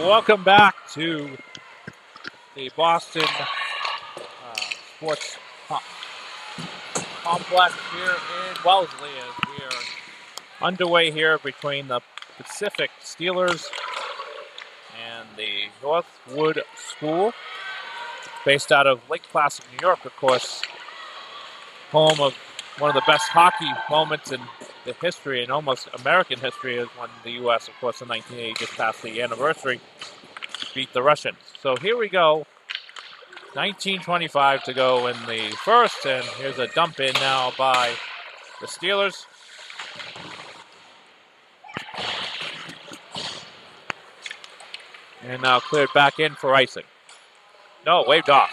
Welcome back to the Boston Sports Complex here in Wellesley as we are underway here between the Pacific Steelers and the Northwood School, based out of Lake Placid, New York, of course, home of one of the best hockey moments in the history and almost American history is when the U.S., of course, in 1980 just passed the anniversary, beat the Russians. So here we go. 19:25 to go in the first, and here's a dump in now by the Steelers. And now cleared back in for icing. No, waved off.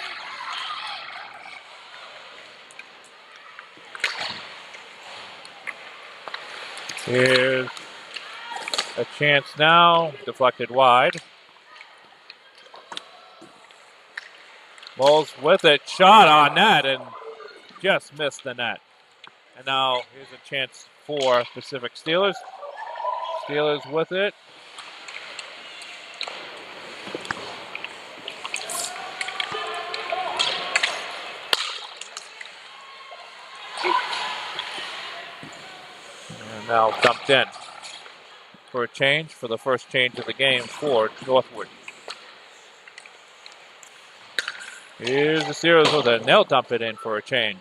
Here's a chance now, deflected wide. Moles with it, shot on net, and just missed the net. And now here's a chance for Pacific Steelers. Steelers with it. And now dumped in for a change, for the first change of the game for Northwood. Here's the Steelers with it. They'll dump it in for a change.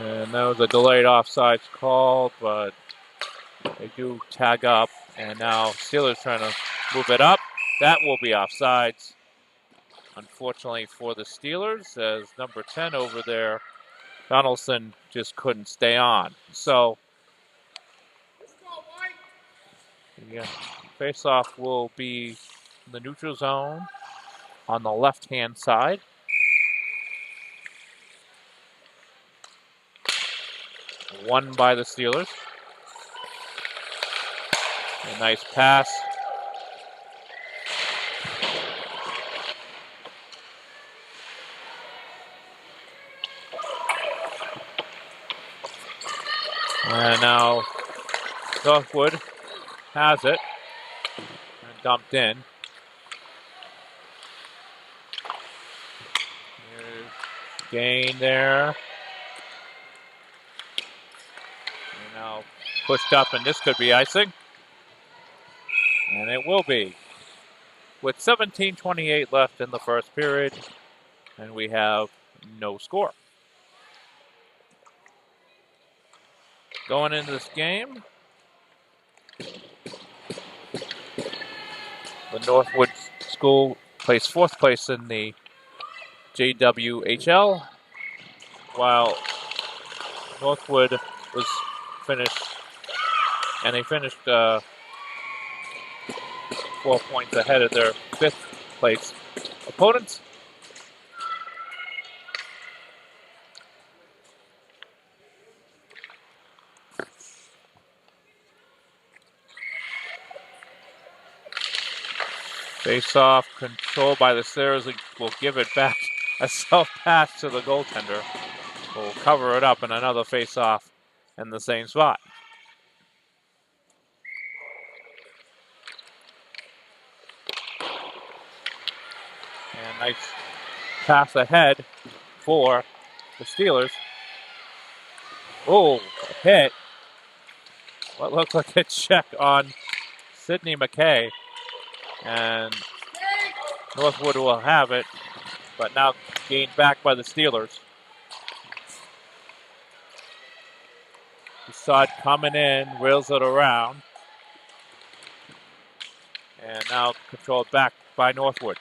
And that was a delayed offsides call, but they do tag up. And now Steelers trying to move it up. That will be offsides, unfortunately for the Steelers, as number 10 over there, Donaldson, just couldn't stay on. So the face-off will be in the neutral zone on the left-hand side. Won by the Steelers. A nice pass. And now Northwood has it and dumped in. Here's gain there. And now pushed up, and this could be icing. And it will be. With 17:28 left in the first period, and we have no score. Going into this game, the Northwood School placed fourth place in the JWHL, while Northwood was finished, and they finished 4 points ahead of their fifth place opponents. Face-off controlled by the Steelers will give it back. A self-pass to the goaltender will cover it up, and another face-off in the same spot. And nice pass ahead for the Steelers. Oh, a hit. What looked like a check on Sidney McKay. And Northwood will have it, but now gained back by the Steelers. Assad coming in, wheels it around. And now controlled back by Northwood.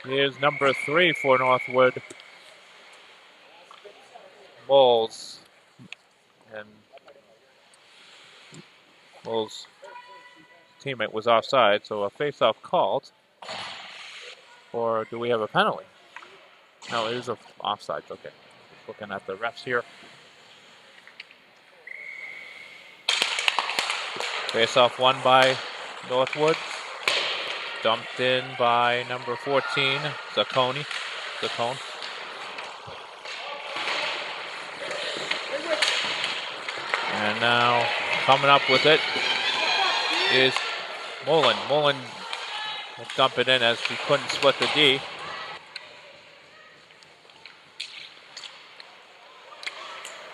Here's number 3 for Northwood. Moles. And Moles' teammate was offside, so a face-off called. Or do we have a penalty? No, it is a offside. Okay. Just looking at the refs here. Face-off won by Northwood. Dumped in by number 14, Zacone. And now coming up with it is Mullen. Mullen will dump it in as she couldn't split the D.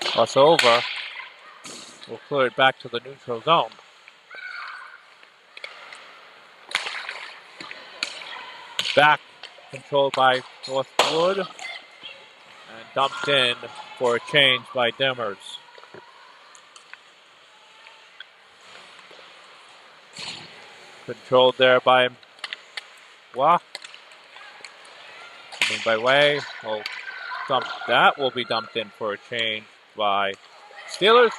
Plus over. We'll clear it back to the neutral zone. Back controlled by Northwood and dumped in for a change by Demers. Controlled there by by Way. That will be dumped in for a change by Steelers.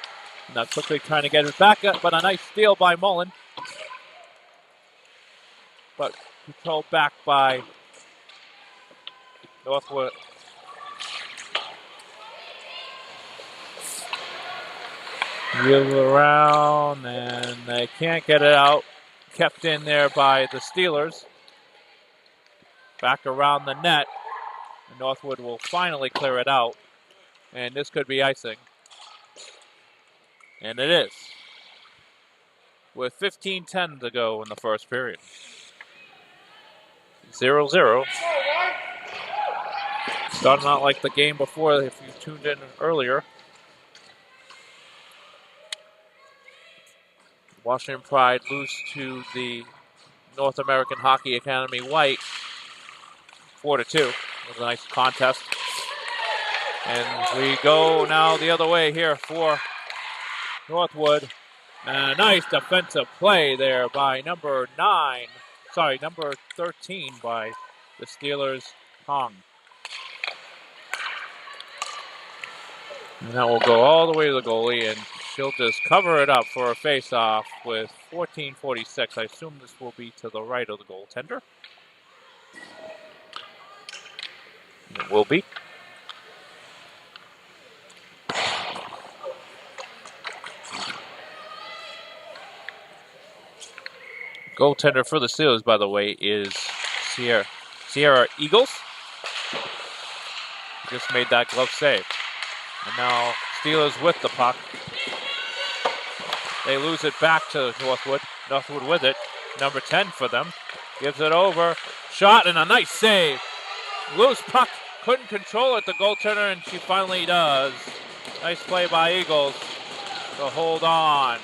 Now quickly trying to get it back up, but a nice steal by Mullen. But controlled back by Northwood. Wheel around, and they can't get it out. Kept in there by the Steelers. Back around the net. Northwood will finally clear it out. And this could be icing. And it is. With 15:10 to go in the first period. 0-0. Starting out like the game before if you tuned in earlier. Washington Pride lose to the North American Hockey Academy White 4-2. It was a nice contest. And we go now the other way here for Northwood. And a nice defensive play there by number 13 by the Steelers, Hong. And that will go all the way to the goalie, and she'll just cover it up for a face-off with 14:46. I assume this will be to the right of the goaltender. It will be. Goaltender for the Steelers, by the way, is Sierra Eagles. Just made that glove save. And now Steelers with the puck. They lose it back to Northwood. Northwood with it. Number 10 for them. Gives it over. Shot and a nice save. Loose puck. Couldn't control it, the goaltender, and she finally does. Nice play by Eagles to hold on.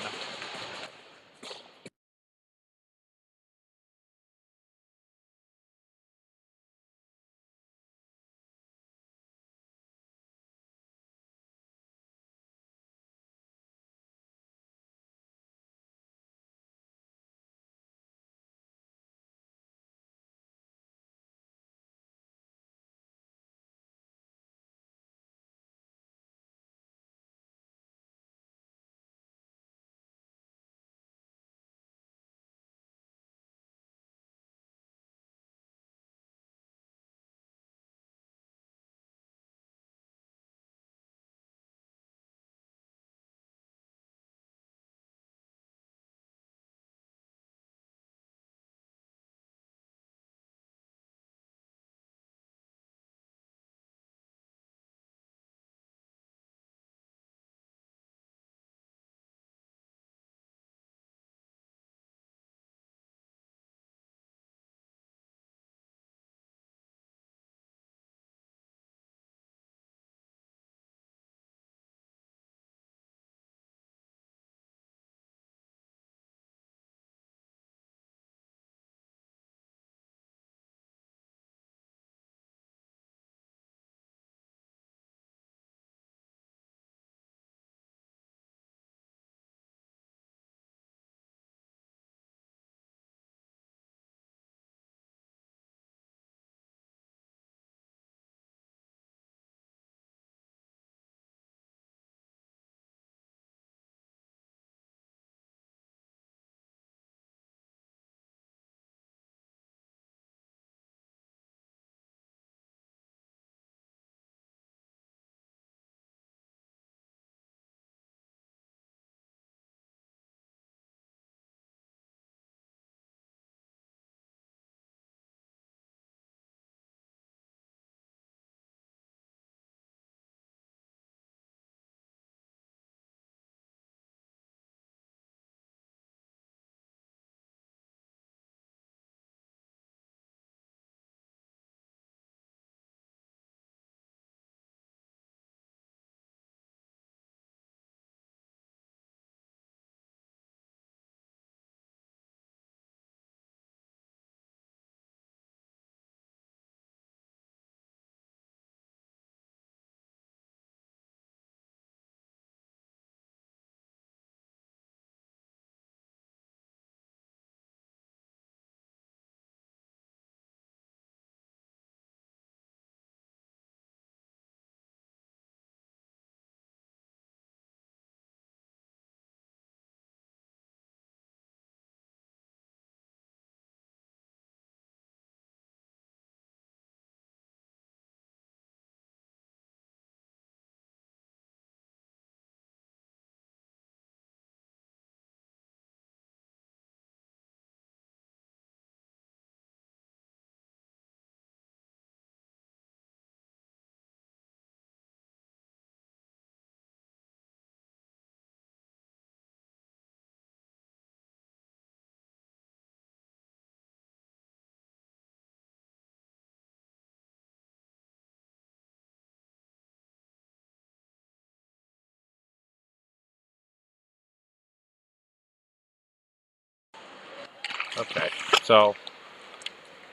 Okay, so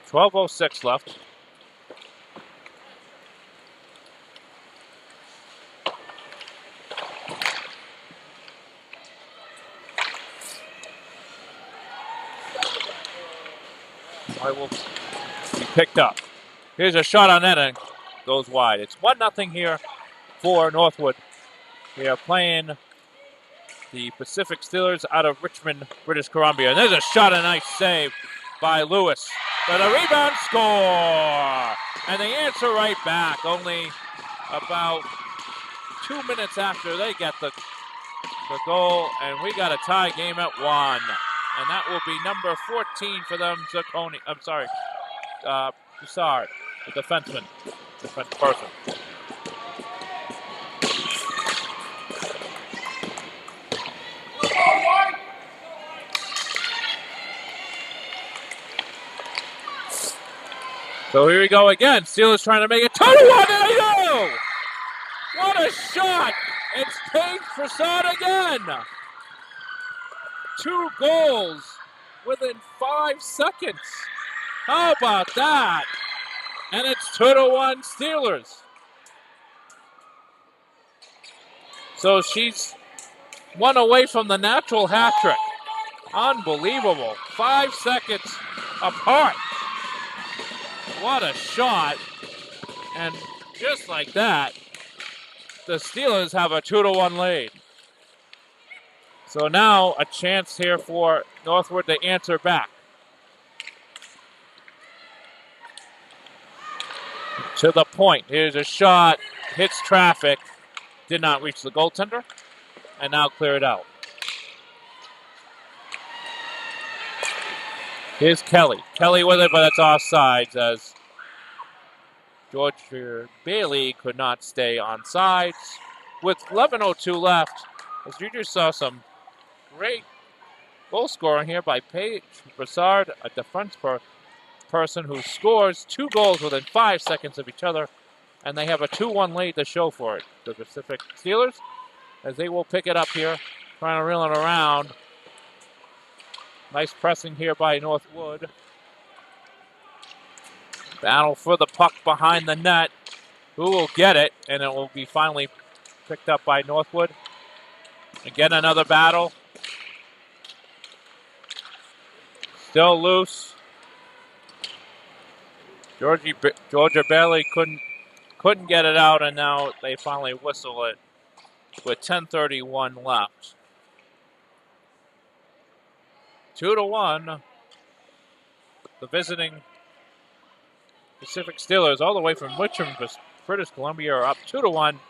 12:06 left. I will be picked up. Here's a shot on net and goes wide. It's 1-0 here for Northwood. They are playing the Pacific Steelers out of Richmond, British Columbia. And there's a shot, a nice save by Lewis. For the rebound, score! And they answer right back. Only about 2 minutes after they get the goal, and we got a tie game at 1. And that will be number 14 for them, Zacconi. I'm sorry, Broussard, the defenseman, defense person. So here we go again. Steelers trying to make it 2-1. There you go! What a shot! It's Paige Broussard again. 2 goals within 5 seconds. How about that? And it's 2-1 Steelers. So she's 1 away from the natural hat trick. Unbelievable. 5 seconds apart. What a shot. And just like that, the Steelers have a 2-1 lead. So now a chance here for Northwood to answer back. To the point. Here's a shot. Hits traffic. Did not reach the goaltender. And now clear it out. Here's Kelly. Kelly with it, but it's offsides as George Bailey could not stay on sides. With 11:02 left, as you just saw some great goal scoring here by Paige Broussard, a defense person who scores 2 goals within 5 seconds of each other, and they have a 2-1 lead to show for it. The Pacific Steelers, as they will pick it up here, trying to reel it around. Nice pressing here by Northwood. Battle for the puck behind the net. Who will get it? And it will be finally picked up by Northwood. Again, another battle. Still loose. Georgia Bailey couldn't get it out, and now they finally whistle it with 10:31 left. 2-1. The visiting Pacific Steelers, all the way from Richmond, British Columbia, are up 2-1.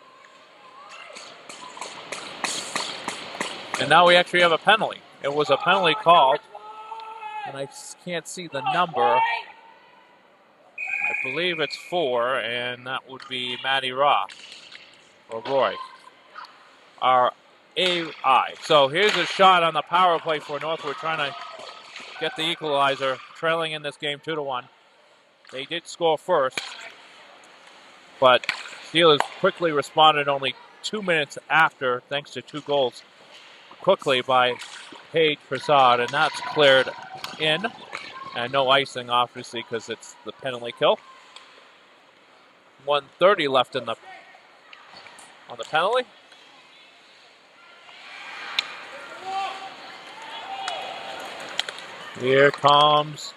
And now we actually have a penalty. It was a penalty called, and I can't see the number. I believe it's 4, and that would be Maddie Roth, or Roy. R-A-I. So here's a shot on the power play for Northwood, trying to get the equalizer, trailing in this game 2-1. They did score first, but Steelers quickly responded only 2 minutes after, thanks to 2 goals quickly by Paige Broussard, and that's cleared in. And no icing, obviously, because it's the penalty kill. 1:30 left on the penalty. Here comes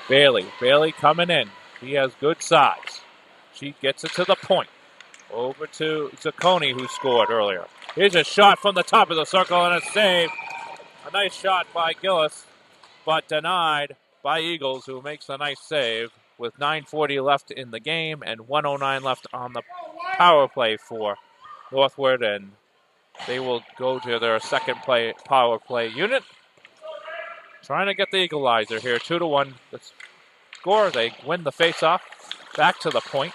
Bailey. Bailey coming in. He has good size. She gets it to the point. Over to Zacconi, who scored earlier. Here's a shot from the top of the circle and a save. A nice shot by Gillis, but denied by Eagles, who makes a nice save with 9:40 left in the game and 1:09 left on the power play for Northwood, and they will go to their second power play unit. Trying to get the equalizer here, 2-1. The score, they win the faceoff. Back to the point.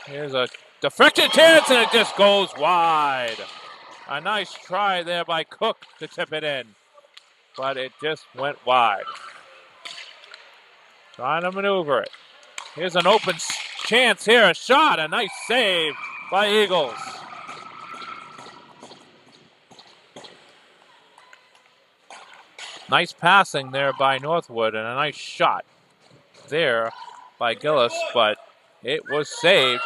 Here's a deflected chance, and it just goes wide. A nice try there by Cook to tip it in, but it just went wide. Trying to maneuver it. Here's an open chance here, a shot, a nice save by Eagles. Nice passing there by Northwood and a nice shot there by Gillis, but it was saved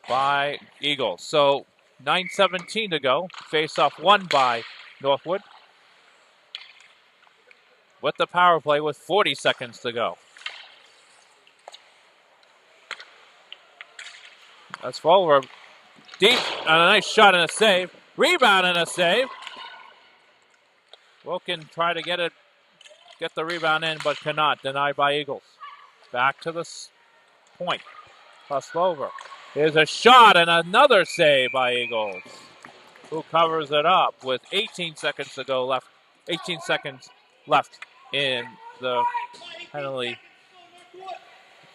by Eagles. So 9:17 to go. Face-off won by Northwood with the power play with 40 seconds to go. That's Fowler deep and a nice shot and a save. Rebound and a save. Wilkin tried to get the rebound in, but cannot. Denied by Eagles. Back to the point. Puslover. Here's a shot and another save by Eagles, who covers it up with 18 seconds to go left. 18 seconds left in the penalty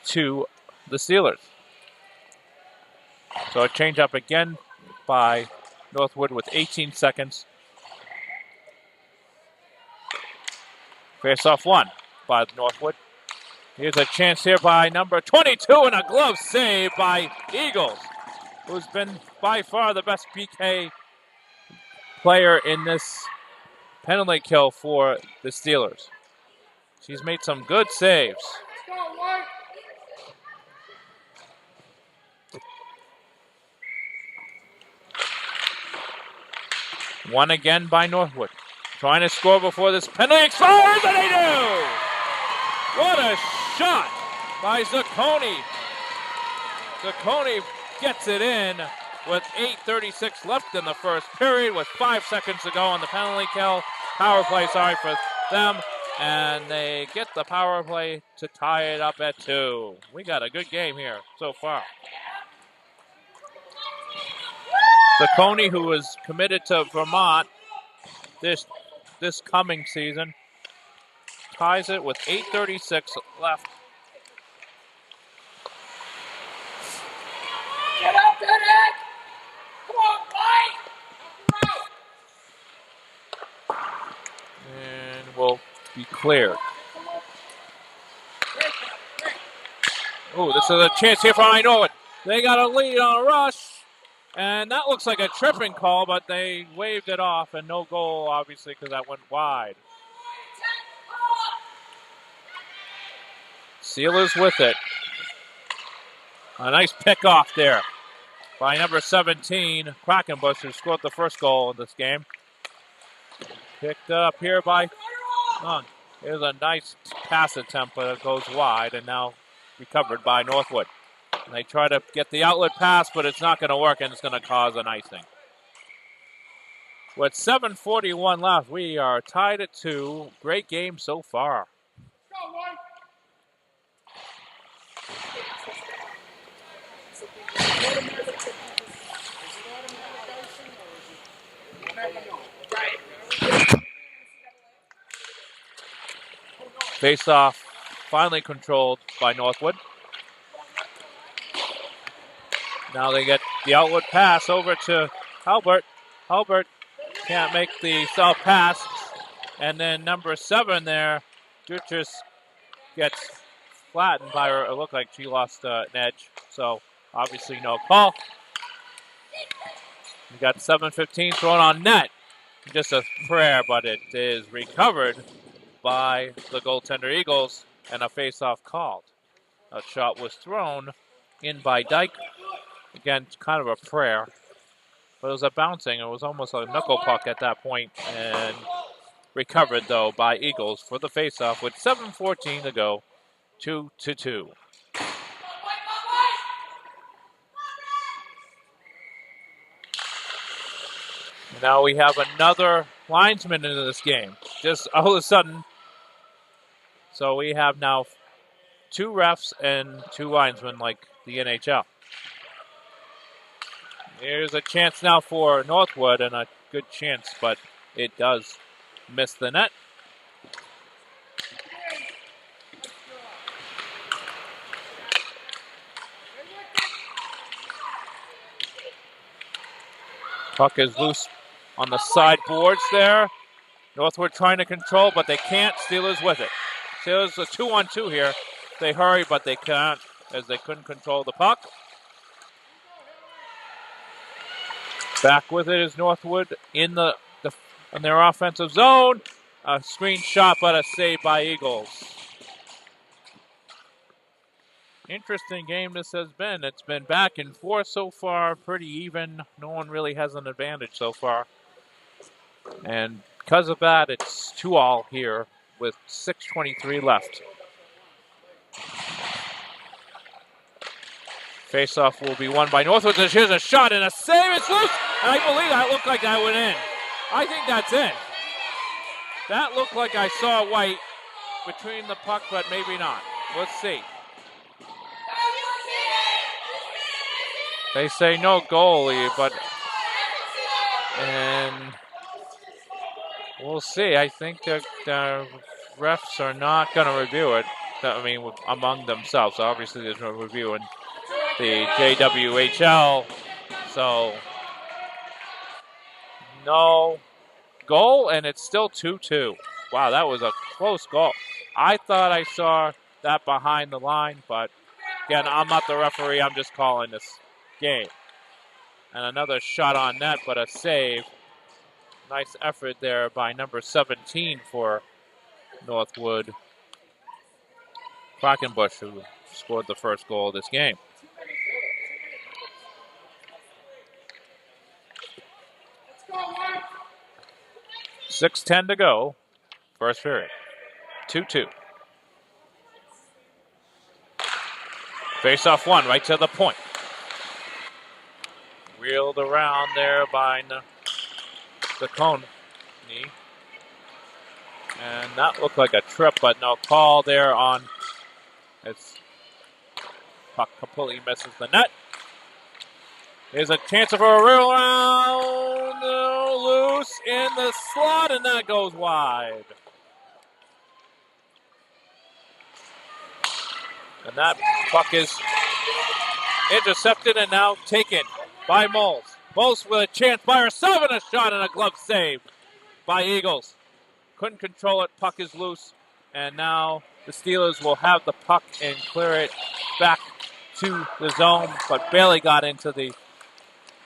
to the Steelers. So a change up again by Northwood with 18 seconds. Face-off won by Northwood. Here's a chance here by number 22 and a glove save by Eagles, who's been by far the best PK player in this penalty kill for the Steelers. She's made some good saves. One again by Northwood. Trying to score before this penalty expires, and they do! What a shot by Zacconi. Zacconi gets it in with 8:36 left in the first period with 5 seconds to go on the penalty kill. Power play, sorry for them. And they get the power play to tie it up at 2. We got a good game here so far. Zacconi, who is committed to Vermont this coming season, ties it with 8:36 left. Get up in it! Come on, Mike! And will be cleared. Oh, this is a chance here for I know it. They got a lead on a rush. And that looks like a tripping call, but they waved it off, and no goal, obviously, because that went wide. Steelers with it. A nice pick off there by number 17, Quackenbush, who scored the first goal in this game. Picked up here by Long. Here's a nice pass attempt, but it goes wide, and now recovered by Northwood. And they try to get the outlet pass, but it's not going to work, and it's going to cause an icing. With 7:41 left, we are tied at 2. Great game so far. Face-off finally controlled by Northwood. Now they get the outlet pass over to Halbert. Halbert can't make the south pass. And then number 7 there, Duchess, gets flattened by her. It looked like she lost an edge. So obviously no call. We got 7:15 thrown on net. Just a prayer, but it is recovered by the goaltender Eagles and a face-off called. A shot was thrown in by Dyke. Again, kind of a prayer. But it was a bouncing. It was almost a knuckle puck at that point. And recovered, though, by Eagles for the face-off with 7:14 to go. 2-2. Now we have another linesman into this game. Just all of a sudden. So we have now 2 refs and 2 linesmen like the NHL. Here's a chance now for Northwood, and a good chance, but it does miss the net. Puck is loose on the sideboards there. Northwood trying to control, but they can't. Steelers with it. Steelers a 2-on-2 here. They hurry, but they can't, as they couldn't control the puck. Back with it is Northwood in their offensive zone. A screen shot, but a save by Eagles. Interesting game this has been. It's been back and forth so far, pretty even. No one really has an advantage so far. And because of that, it's 2-all here with 6:23 left. Faceoff will be won by Northwood. Here's a shot and a save. It's loose. And I believe that looked like that went in. I think that's in. That looked like I saw white between the puck, but maybe not. Let's see. They say no goalie, but and we'll see. I think the refs are not going to review it. I mean, among themselves. Obviously, there's no review in the JWHL. So, no goal, and it's still 2-2. Wow, that was a close goal. I thought I saw that behind the line, but again, I'm not the referee. I'm just calling this game. And another shot on net, but a save. Nice effort there by number 17 for Northwood. Quackenbush, who scored the first goal of this game. Let's go, Mark. 6:10 to go. First period. 2-2. Face-off one, right to the point. Wheeled around there by the cone. And that looked like a trip, but no call there on. It's puck completely misses the net. There's a chance for a real round. Loose in the slot, and that goes wide. And that puck is intercepted and now taken by Moles. Moles with a chance by herself and a shot and a glove save by Eagles. Couldn't control it. Puck is loose. And now the Steelers will have the puck and clear it back to the zone, but barely got into the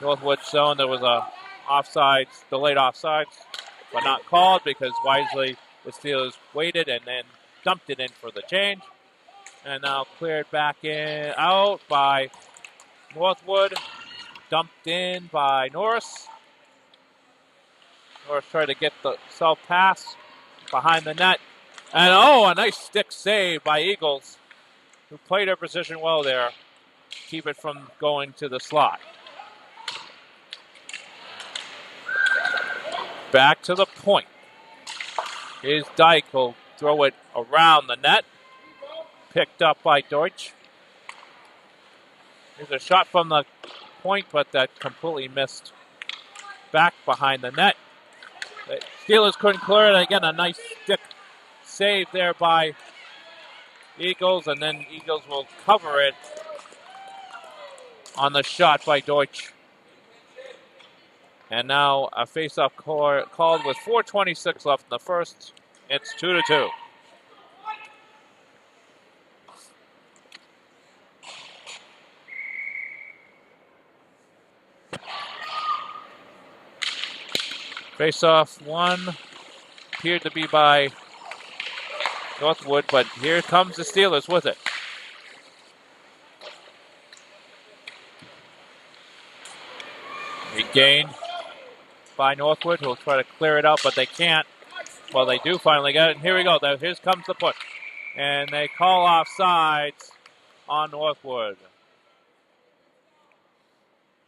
Northwood zone. There was a offsides, delayed offsides, but not called because wisely the Steelers waited and then dumped it in for the change. And now cleared back in, out by Northwood. Dumped in by Norris. Norris tried to get the self-pass behind the net. And a nice stick save by Eagles, who played their position well there. Keep it from going to the slot. Back to the point. Here's Dyke, who'll throw it around the net. Picked up by Deutsch. Here's a shot from the point, but that completely missed back behind the net. The Steelers couldn't clear it. Again, a nice stick save there by Eagles, and then Eagles will cover it on the shot by Deutsch. And now a face-off called with 4:26 left in the first. It's 2-2. Face-off one appeared to be by Northwood, but here comes the Steelers with it. Regained by Northwood, who'll try to clear it out, but they can't. Well, they do finally get it, and here we go. Here comes the push. And they call offsides on Northwood.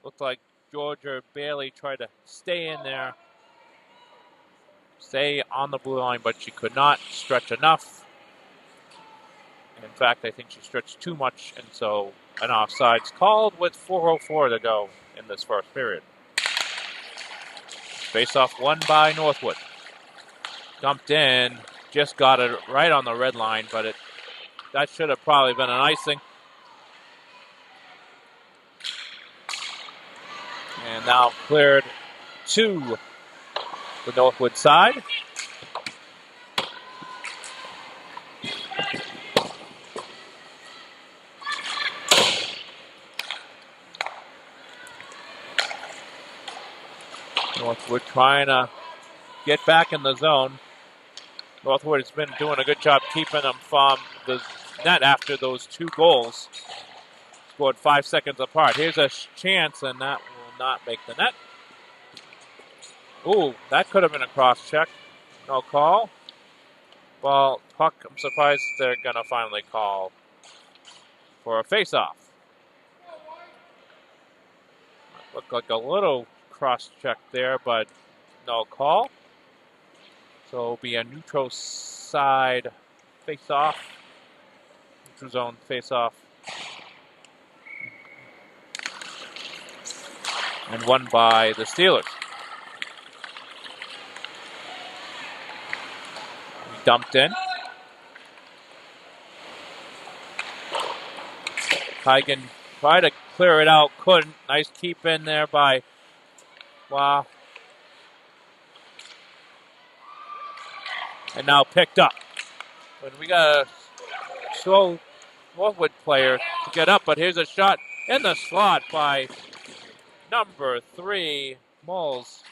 Looked like Georgia Bailey tried to stay in there, stay on the blue line, but she could not stretch enough. In fact, I think she stretched too much, and so an offside's called with 4:04 to go in this first period. Face-off won by Northwood. Dumped in, just got it right on the red line, but that should have probably been an icing. And now cleared to the Northwood side. Northwood trying to get back in the zone. Northwood has been doing a good job keeping them from the net after those 2 goals. Scored 5 seconds apart. Here's a chance, and that will not make the net. Ooh, that could have been a cross check. No call. Well, puck, I'm surprised they're going to finally call for a face-off. Looked like a little cross check there, but no call. So it'll be a neutral side face-off. Neutral zone face-off. And won by the Steelers. Dumped in. Hygen tried to clear it out, couldn't. Nice keep in there by, wow. And now picked up. But we got a slow Northwood player to get up, but here's a shot in the slot by number 3, Moles.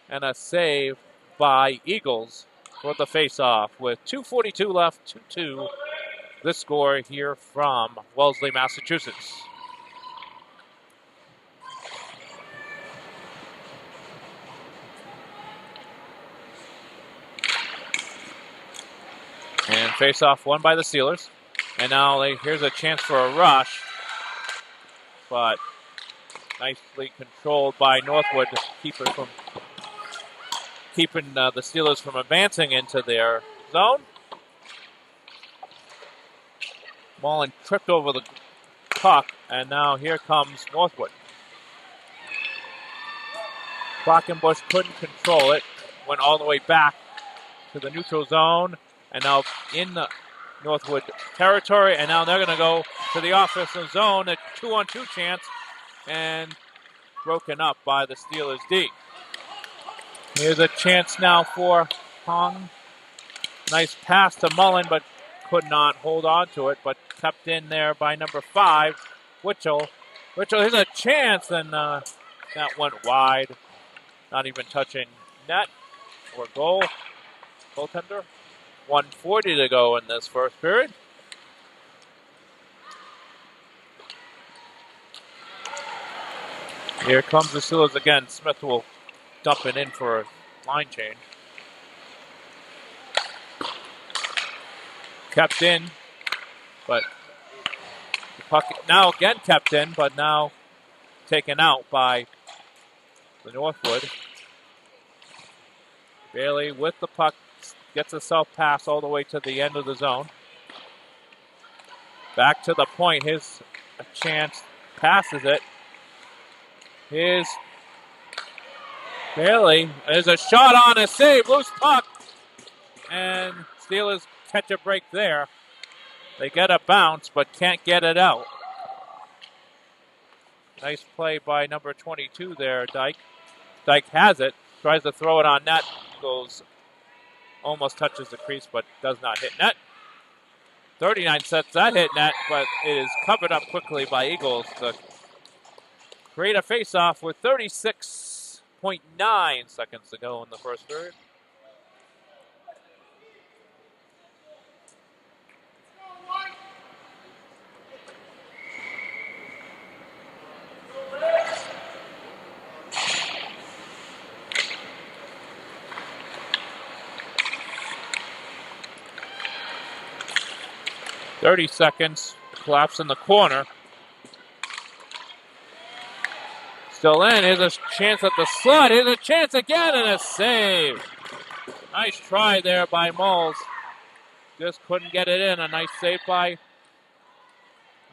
And a save by Eagles for the face-off with 2:42 left, 2-2. The score here from Wellesley, Massachusetts. And face-off won by the Steelers. And now here's a chance for a rush. But nicely controlled by Northwood to keep it from keeping the Steelers from advancing into their zone. Mullen tripped over the puck, and now here comes Northwood. Quackenbush couldn't control it, went all the way back to the neutral zone, and now in the Northwood territory, and now they're going to go to the offensive zone, a 2-on-2 chance, and broken up by the Steelers D. Here's a chance now for Hong. Nice pass to Mullen, but could not hold on to it, but kept in there by number 5, Witchell. Witchell has a chance, and that went wide. Not even touching net or goal. Goaltender. 1:40 to go in this first period. Here comes the Steelers again. Smith will dump it in for a line change. Kept in, but the puck now again kept in, but now taken out by the Northwood. Bailey with the puck gets a self-pass all the way to the end of the zone. Back to the point. Here's a chance. Passes it. Here's Bailey. There's a shot on a save. Loose puck. And Steelers catch a break there. They get a bounce, but can't get it out. Nice play by number 22 there, Dyke. Dyke has it. Tries to throw it on net. Goes, almost touches the crease, but does not hit net. 39 sets that hit net, but it is covered up quickly by Eagles to create a face-off with 36.9 seconds to go in the first period. .30 seconds, collapse in the corner. Still in, here's a chance at the slot, here's a chance again and a save. Nice try there by Moles. Just couldn't get it in, a nice save by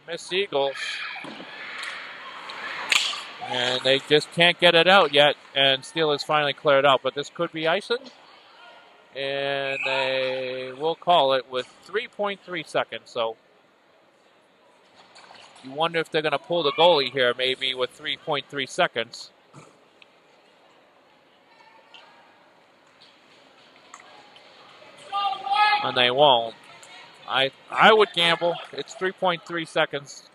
Miss Eagles. And they just can't get it out yet, and Steelers finally cleared out, but this could be icing. And they will call it with 3.3 seconds. So you wonder if they're going to pull the goalie here maybe with 3.3 seconds. And they won't. I would gamble. It's 3.3 seconds.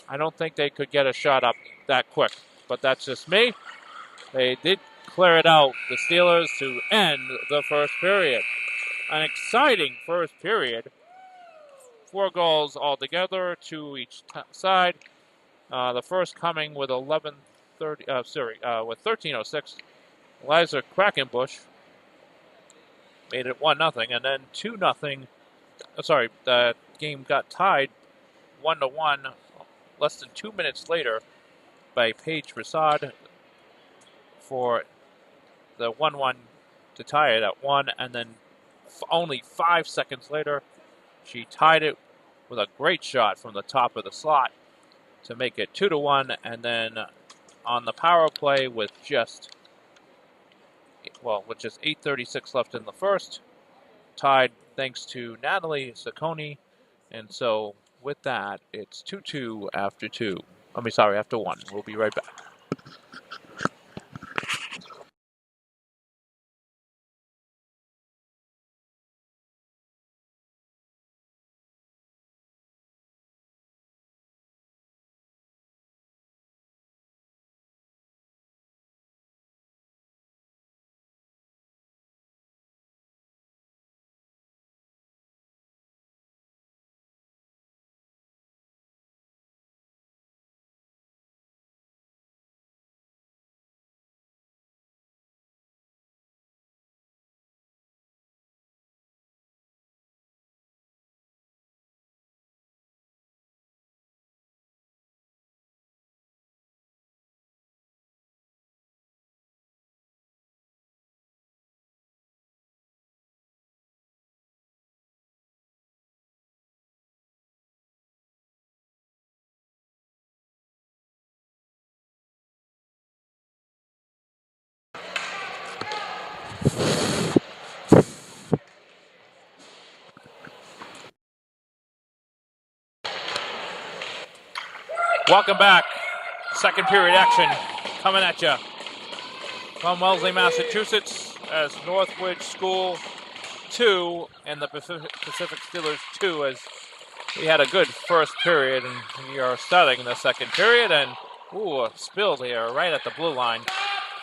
I don't think they could get a shot up that quick. But that's just me. They did clear it out, the Steelers, to end the first period. an exciting first period. 4 goals altogether, 2 each side. The first coming with 13:06. Eliza Quackenbush made it 1-0, and then 2-0. The game got tied 1-1 less than 2 minutes later by Paige Prasad for the 1-1 to tie it at 1, and then only 5 seconds later, she tied it with a great shot from the top of the slot to make it 2-1, and then on the power play with just 8:36 left in the first, tied thanks to Natalie Sacconi, and so with that, it's 2-2 after 1. We'll be right back. Welcome back. Second period action coming at you from Wellesley, Massachusetts, as Northwood School 2 and the Pacific Steelers 2, as we had a good first period, and we are starting the second period, and a spill here right at the blue line,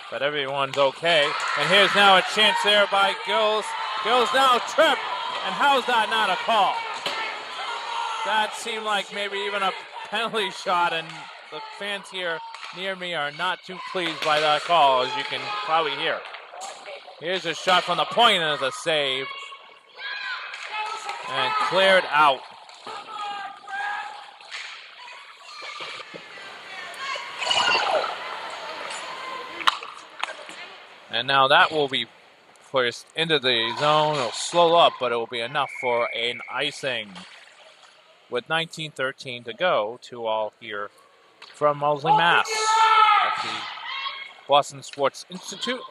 but everyone's okay. And here's now a chance there by Gills. Gills now tripped, and how's that not a call? That seemed like maybe even a penalty shot, and the fans here near me are not too pleased by that call, as you can probably hear. Here's a shot from the point, and it's a save. And cleared out. And now that will be pushed into the zone. It'll slow up, but it will be enough for an icing. With 19:13 to go, 2-2 here from Wellesley, Mass. At the Boston Sports Institute.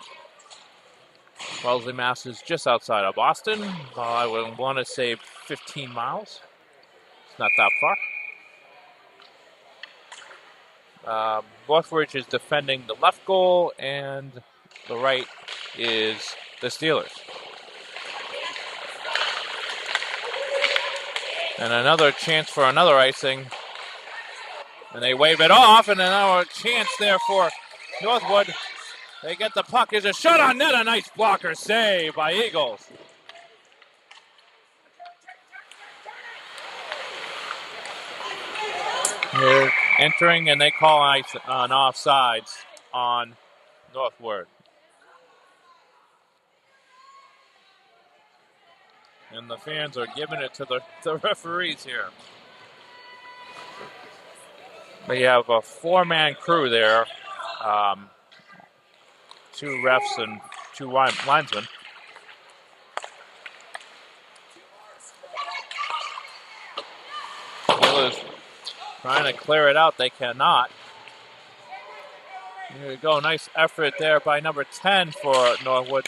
Wellesley, Mass is just outside of Boston. I would want to say 15 miles. It's not that far. Northwood is defending the left goal, and the right is the Steelers. And another chance for another icing. And they wave it off, and another chance there for Northwood. They get the puck. There's a shot on net. A nice blocker save by Eagles. They're entering, and they call an offsides on Northwood. And the fans are giving it to the referees here. They have a 4-man crew there. 2 refs and 2 linesmen. Steelers trying to clear it out. They cannot. Here we go. Nice effort there by number 10 for Northwood,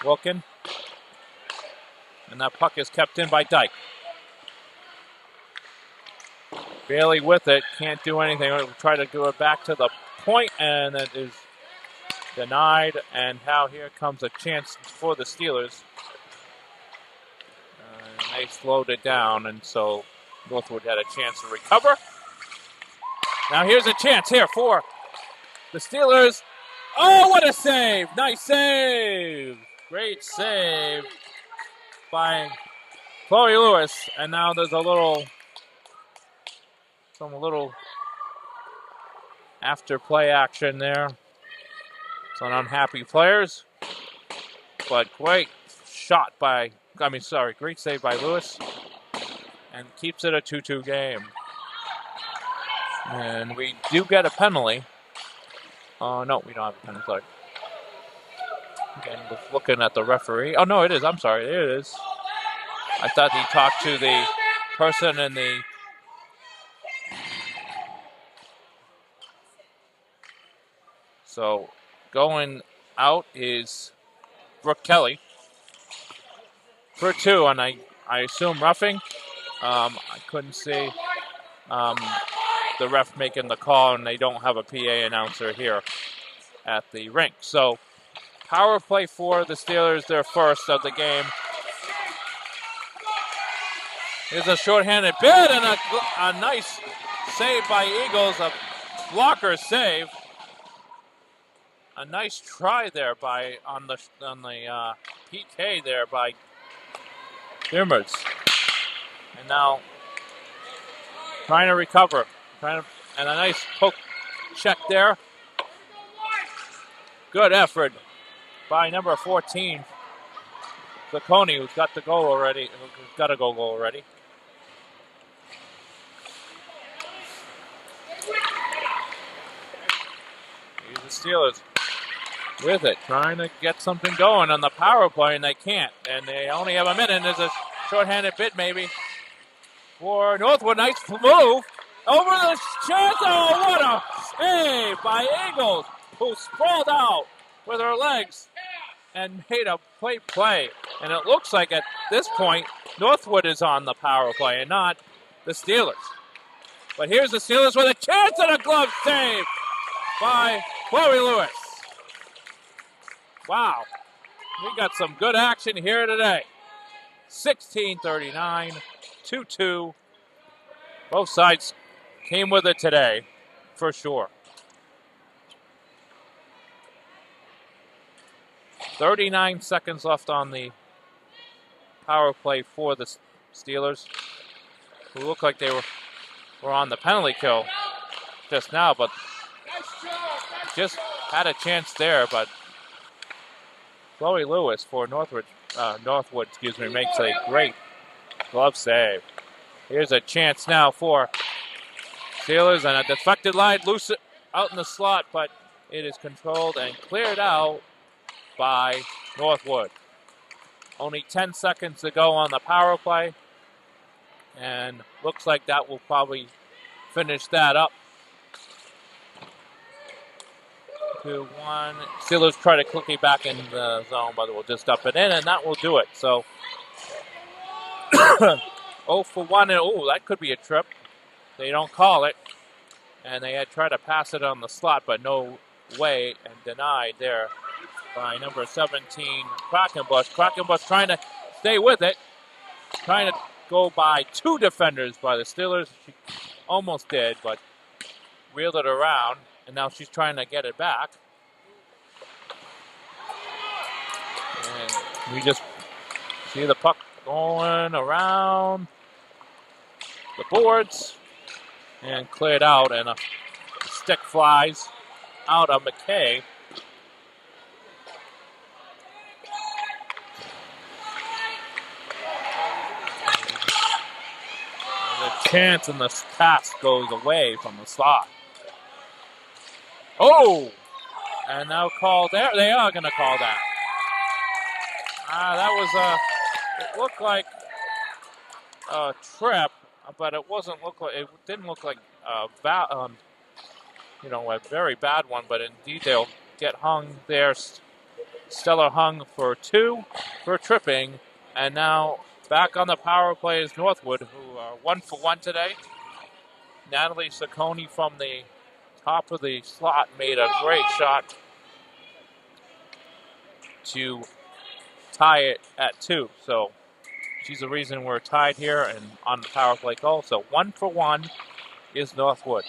Wilkin. And that puck is kept in by Dyke. Bailey with it, can't do anything. We'll try to do it back to the point, and it is denied. And now here comes a chance for the Steelers. They slowed it down, and so Northwood had a chance to recover. Now here's a chance here for the Steelers. Oh, what a save! Nice save! Great save by Chloe Lewis. And now there's some little after play action there. Some unhappy players. But great great save by Lewis. And keeps it a 2-2 game. And we do get a penalty. No, we don't have a penalty. Sorry. Again, just looking at the referee. Oh, no, it is. I'm sorry. It is. I thought he talked to the person in the... So, going out is Brooke Kelly for 2, and I assume roughing. I couldn't see the ref making the call, and they don't have a PA announcer here at the rink. So, power play for the Steelers, their first of the game. Here's a shorthanded bid and a nice save by Eagles, a blocker save. A nice try there on the PK there by Dimmers. And now trying to recover. And a nice poke check there. Good effort by number 14, Zacconi, who's got a goal already. Here's the Steelers with it, trying to get something going on the power play, and they can't. And they only have a minute, and there's a shorthanded bit maybe for Northwood. Nice move over the chance. Oh, what a save by Eagles, who sprawled out with her legs and made a great play. And it looks like at this point, Northwood is on the power play and not the Steelers. But here's the Steelers with a chance and a glove save by Chloe Lewis. Wow. We got some good action here today. 16-39, 2-2. Both sides came with it today, for sure. 39 seconds left on the power play for the Steelers, who looked like they were on the penalty kill just now, but just had a chance there. But Chloe Lewis for Northwood, makes a great glove save. Here's a chance now for Steelers, and a deflected line loose out in the slot, but it is controlled and cleared out by Northwood. Only 10 seconds to go on the power play, and looks like that will probably finish that up. 2-1. Steelers try to quickly back in the zone, but we'll just dump it in, and that will do it. So 0 for 1, and that could be a trip. They don't call it, and they had tried to pass it on the slot, but no way, and denied there by number 17, Quackenbush. Quackenbush trying to stay with it, trying to go by 2 defenders by the Steelers. She almost did, but reeled it around, and now she's trying to get it back. And we just see the puck going around the boards and cleared out, and a stick flies out of McKay. The chance and the pass goes away from the slot. Oh! And now called there. They are going to call that. That was it looked like a trip, but it didn't look like a very bad one, but indeed they'll get hung there. Stellar hung for 2 for tripping, and now back on the power play is Northwood, who are 1 for 1 today. Natalie Zacconi from the top of the slot made a great shot to tie it at 2. So she's the reason we're tied here and on the power play goal. So 1 for 1 is Northwood.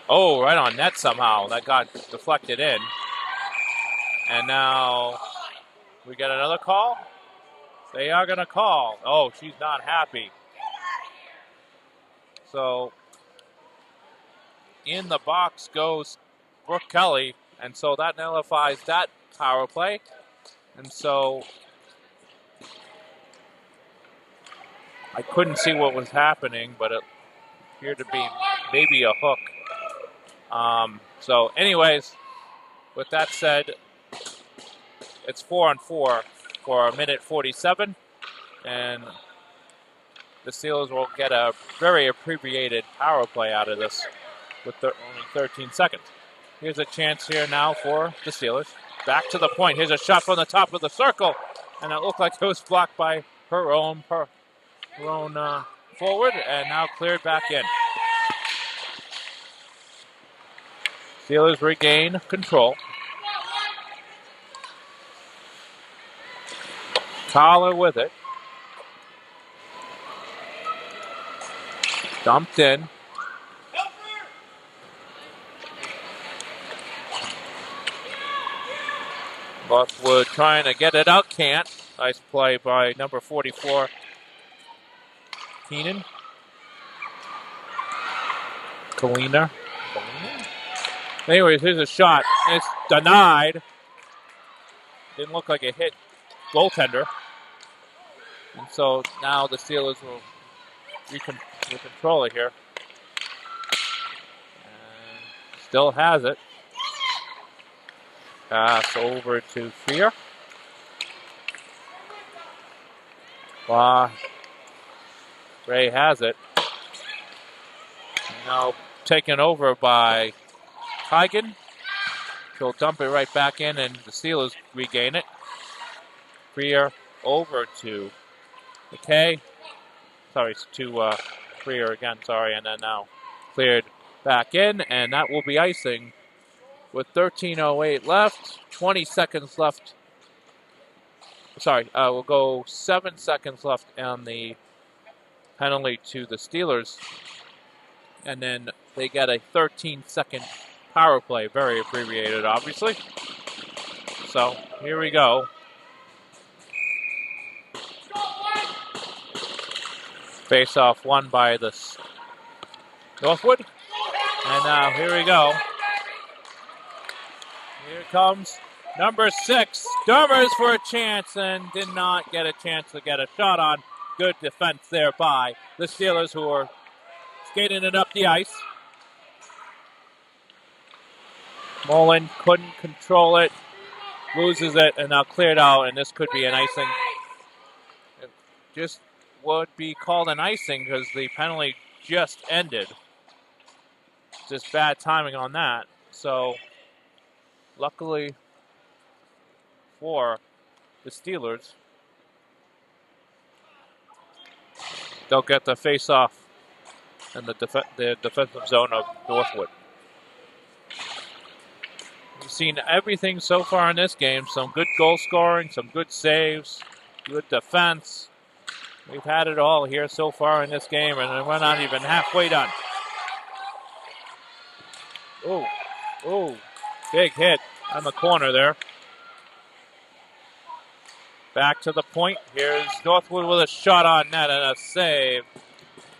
Oh, right on net somehow. That got deflected in. And now we get another call. They are going to call. Oh, she's not happy. So in the box goes Brooke Kelly. And so that nullifies that power play. And so I couldn't see what was happening, but it appeared to be maybe a hook. So anyways, with that said, it's 4-on-4 for a minute 47. And the Steelers will get a very abbreviated power play out of this with only 13 seconds. Here's a chance here now for the Steelers. Back to the point. Here's a shot from the top of the circle. And it looked like it was blocked by her own forward, and now cleared back in. Steelers regain control. Collar with it. Dumped in. Northwood trying to get it out, can't. Nice play by number 44, Keenan. Kalina. Anyways, here's a shot. It's denied. Didn't look like it hit goaltender. And so now the Steelers will control it here. And still has it. Pass over to Freer. Ray has it. Now taken over by Hygen. He'll dump it right back in, and the Steelers regain it. Freer over to McKay. Sorry, to Freer again, sorry, and then now cleared back in, and that will be icing with 13:08 left, 20 seconds left. Sorry, we'll go 7 seconds left on the penalty to the Steelers, and then they get a 13-second power play, very abbreviated, obviously. So here we go. Face-off won by the Northwood, and now here we go. Here comes number 6, Dermers for a chance, and did not get a chance to get a shot on. Good defense there by the Steelers, who are skating it up the ice. Mullen couldn't control it, loses it, and now cleared out, and this could be an icing. It just would be called an icing because the penalty just ended. Just bad timing on that. So luckily for the Steelers, they'll get the face-off in the defensive zone of Northwood. We've seen everything so far in this game. Some good goal scoring, some good saves, good defense. We've had it all here so far in this game, and we're not even halfway done. Oh, big hit on the corner there. Back to the point. Here's Northwood with a shot on net and a save.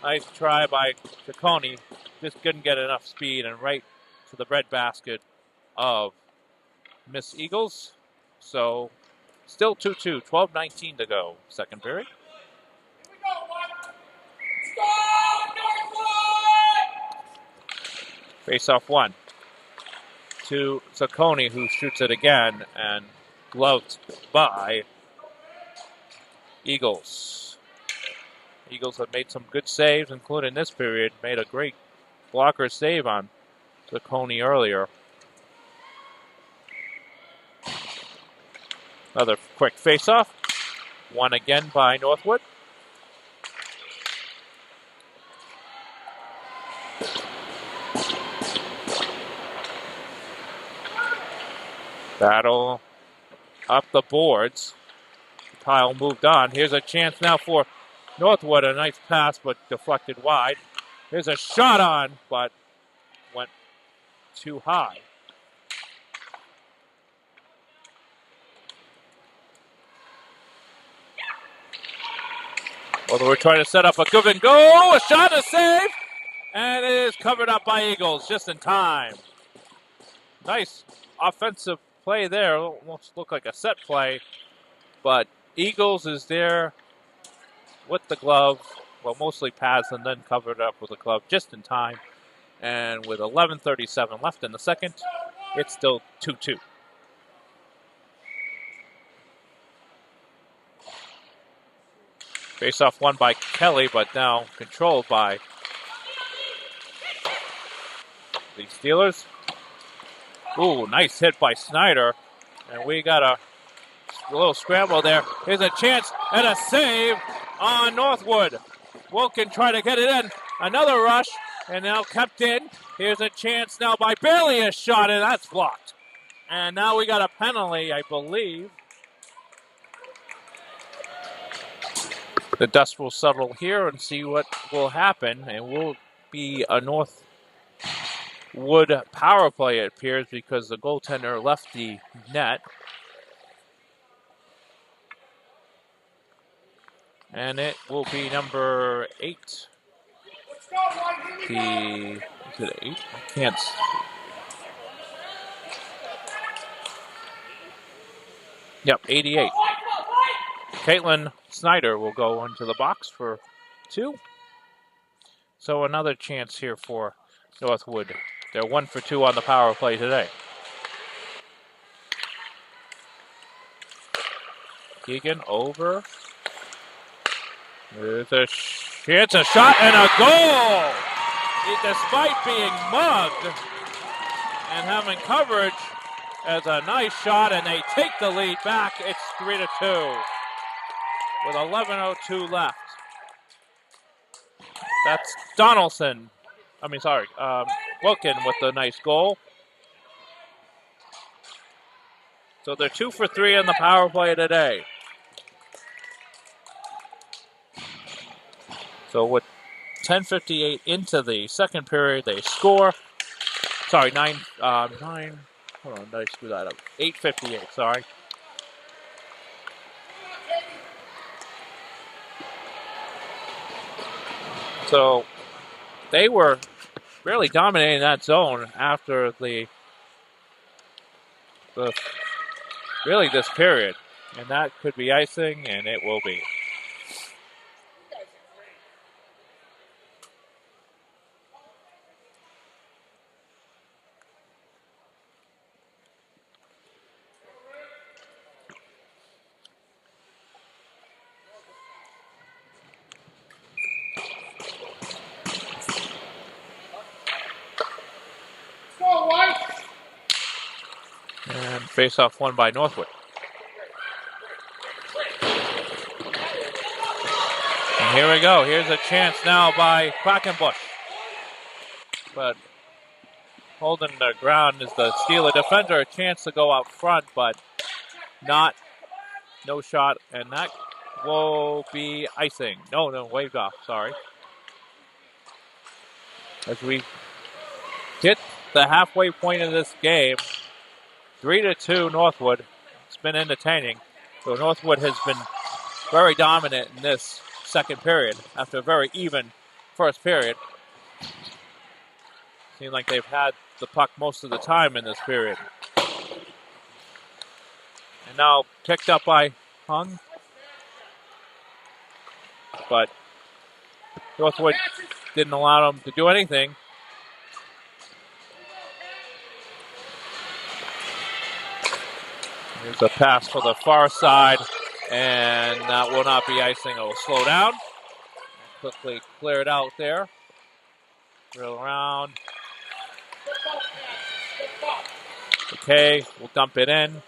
Nice try by Ciccone. Just couldn't get enough speed, and right to the bread basket of Miss Eagles. So still 2-2, 12:19 to go, second period. Face-off one to Ciccone, who shoots it again, and gloved by Eagles. Eagles have made some good saves, including this period. Made a great blocker save on Ciccone earlier. Another quick face-off. Won again by Northwood. Battle up the boards. Kyle moved on. Here's a chance now for Northwood. A nice pass, but deflected wide. Here's a shot on, but went too high. Well, we're trying to set up a give and go. A shot, a save. And it is covered up by Eagles just in time. Nice offensive play there. Almost looked like a set play. But Eagles is there with the glove. Well, mostly pads and then covered up with a glove just in time. And with 11:37 left in the second, it's still 2-2. Face-off won by Kelly, but now controlled by the Steelers. Ooh, nice hit by Snyder. And we got a little scramble there. Here's a chance and a save on Northwood. Wilkin trying to get it in. Another rush, and now kept in. Here's a chance now by Bailey, a shot, and that's blocked. And now we got a penalty, I believe. The dust will settle here and see what will happen, and will be a Northwood power play, it appears, because the goaltender left the net. And it will be number 8. Is it 8? I can't. Yep, 88. Caitlin Snyder will go into the box for 2. So another chance here for Northwood. They're 1 for 2 on the power play today. Keegan over. There's a chance, a shot, and a goal! Despite being mugged and having coverage, as a nice shot, and they take the lead back. It's 3-2 with 11:02 left. That's Donaldson. Wilkin with the nice goal. So they're 2 for 3 on the power play today. So with 10:58 into the second period, they score. Sorry, 9. Hold on, did I screw that up? 8:58. Sorry. So they were really dominating that zone after really this period, and that could be icing, and it will be. And face-off won by Northwood. And here we go. Here's a chance now by Quackenbush. But holding the ground is the Steeler defender. A chance to go out front, but no shot. And that will be icing. No, waved off. Sorry. As we hit the halfway point of this game, 3-2 Northwood. It's been entertaining. So Northwood has been very dominant in this second period after a very even first period. Seems like they've had the puck most of the time in this period. And now picked up by Hung. But Northwood didn't allow them to do anything. Here's a pass for the far side, and that will not be icing. It will slow down. Quickly clear it out there. Drill around. Okay, we'll dump it in.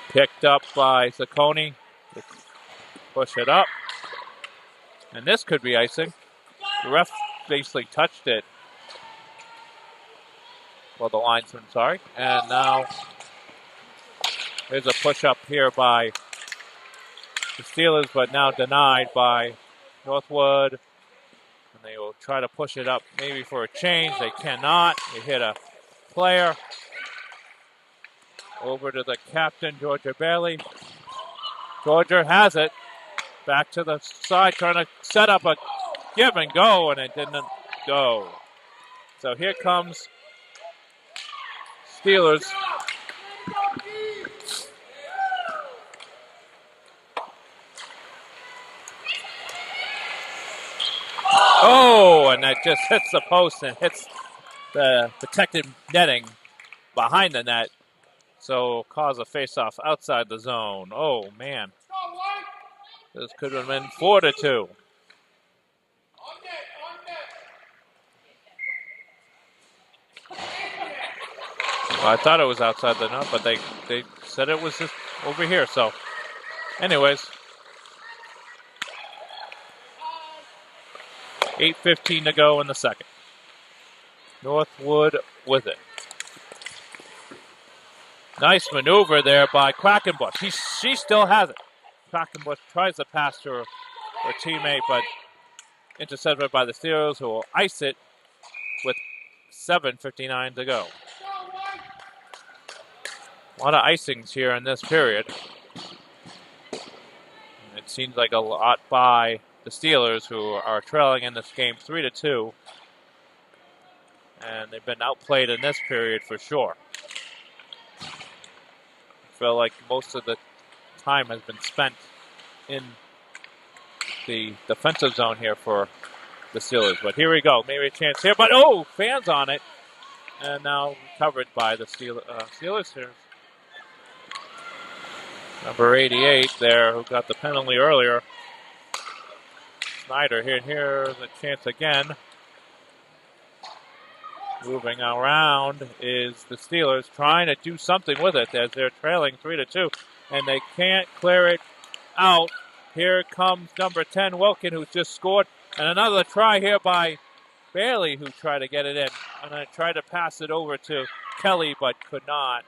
Picked up by Zacconi. Push it up. And this could be icing. The ref basically touched it. Well, the linesman, sorry. And now there's a push-up here by the Steelers, but now denied by Northwood. And they will try to push it up maybe for a change. They cannot. They hit a player. Over to the captain, Georgia Bailey. Georgia has it. Back to the side, trying to set up a give and go, and it didn't go. So here comes Steelers. Oh, and that just hits the post and hits the protected netting behind the net. So cause a face-off outside the zone. Oh, man. This could have been 4-2. Well, I thought it was outside the net, but they said it was just over here. So, anyways, 8:15 to go in the second. Northwood with it. Nice maneuver there by Quackenbush. She still has it. Quackenbush tries to pass to her teammate, but intercepted by the Steelers, who will ice it with 7:59 to go. A lot of icings here in this period. It seems like a lot by the Steelers, who are trailing in this game 3-2. And they've been outplayed in this period for sure. I feel like most of the time has been spent in the defensive zone here for the Steelers. But here we go. Maybe a chance here. But, fans on it. And now recovered by the Steelers here. Number 88 there, who got the penalty earlier. Snyder here. Here's a chance again. Moving around is the Steelers trying to do something with it as they're trailing 3-2. And they can't clear it out. Here comes number 10, Wilkin, who's just scored. And another try here by Bailey, who tried to get it in. And then tried to pass it over to Kelly, but could not.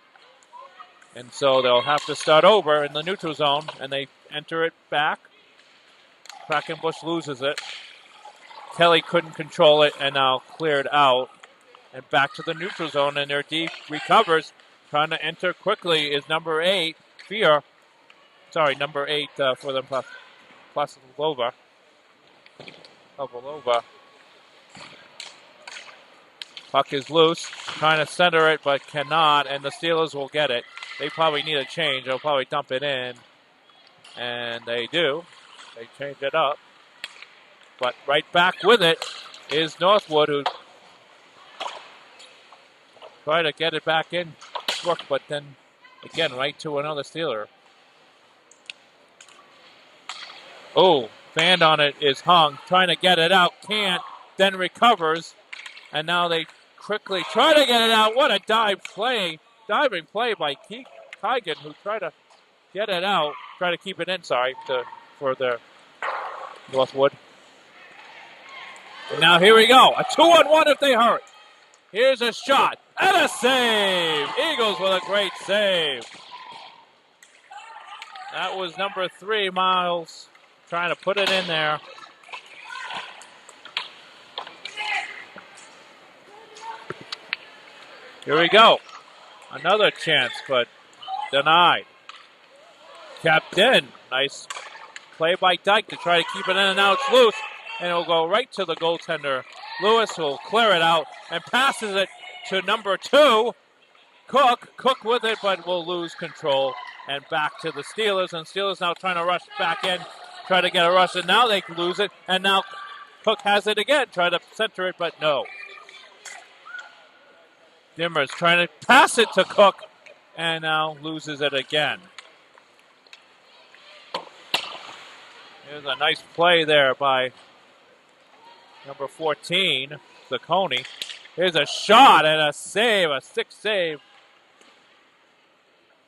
And so they'll have to start over in the neutral zone, and they enter it back. Quackenbush loses it. Kelly couldn't control it, and now cleared out. And back to the neutral zone, and their D recovers. Trying to enter quickly is number 8, Fear. Sorry, number 8 for them, Plasilova. Puck is loose, trying to center it, but cannot, and the Steelers will get it. They probably need a change. They'll probably dump it in, and they do. They change it up. But right back with it is Northwood, who tried to get it back in, but then again right to another Steeler. Oh, fan on it is Hung, trying to get it out, can't, then recovers, and now they quickly try to get it out. What a diving play by Keigan, who tried to get it out, try to keep it in, for the Northwood. And now here we go, a 2-on-1 if they hurry. Here's a shot and a save. Eagles with a great save. That was number 3, Miles, trying to put it in there. Here we go. Another chance, but denied. Kept in. Nice play by Dyke to try to keep it in, and now it's loose. And it'll go right to the goaltender. Lewis will clear it out and passes it to number 2, Cook. Cook with it, but will lose control. And back to the Steelers. And Steelers now trying to rush back in, try to get a rush, and now they lose it. And now Cook has it again, try to center it, but no. Dimmers trying to pass it to Cook, and now loses it again. Here's a nice play there by number 14, Zacconi. Here's a shot and a save, a 6th save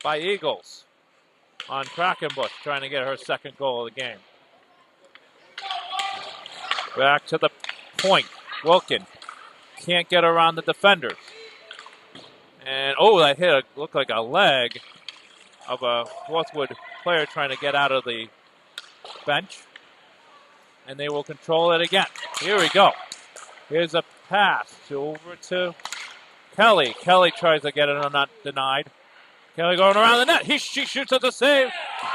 by Eagles on Quackenbush, trying to get her 2nd goal of the game. Back to the point. Wilkin can't get around the defenders. And, that looked like a leg of a Northwood player trying to get out of the bench. and they will control it again. Here we go. Here's a pass over to Kelly. Kelly tries to get it on, not denied. Kelly going around the net. She shoots at the save,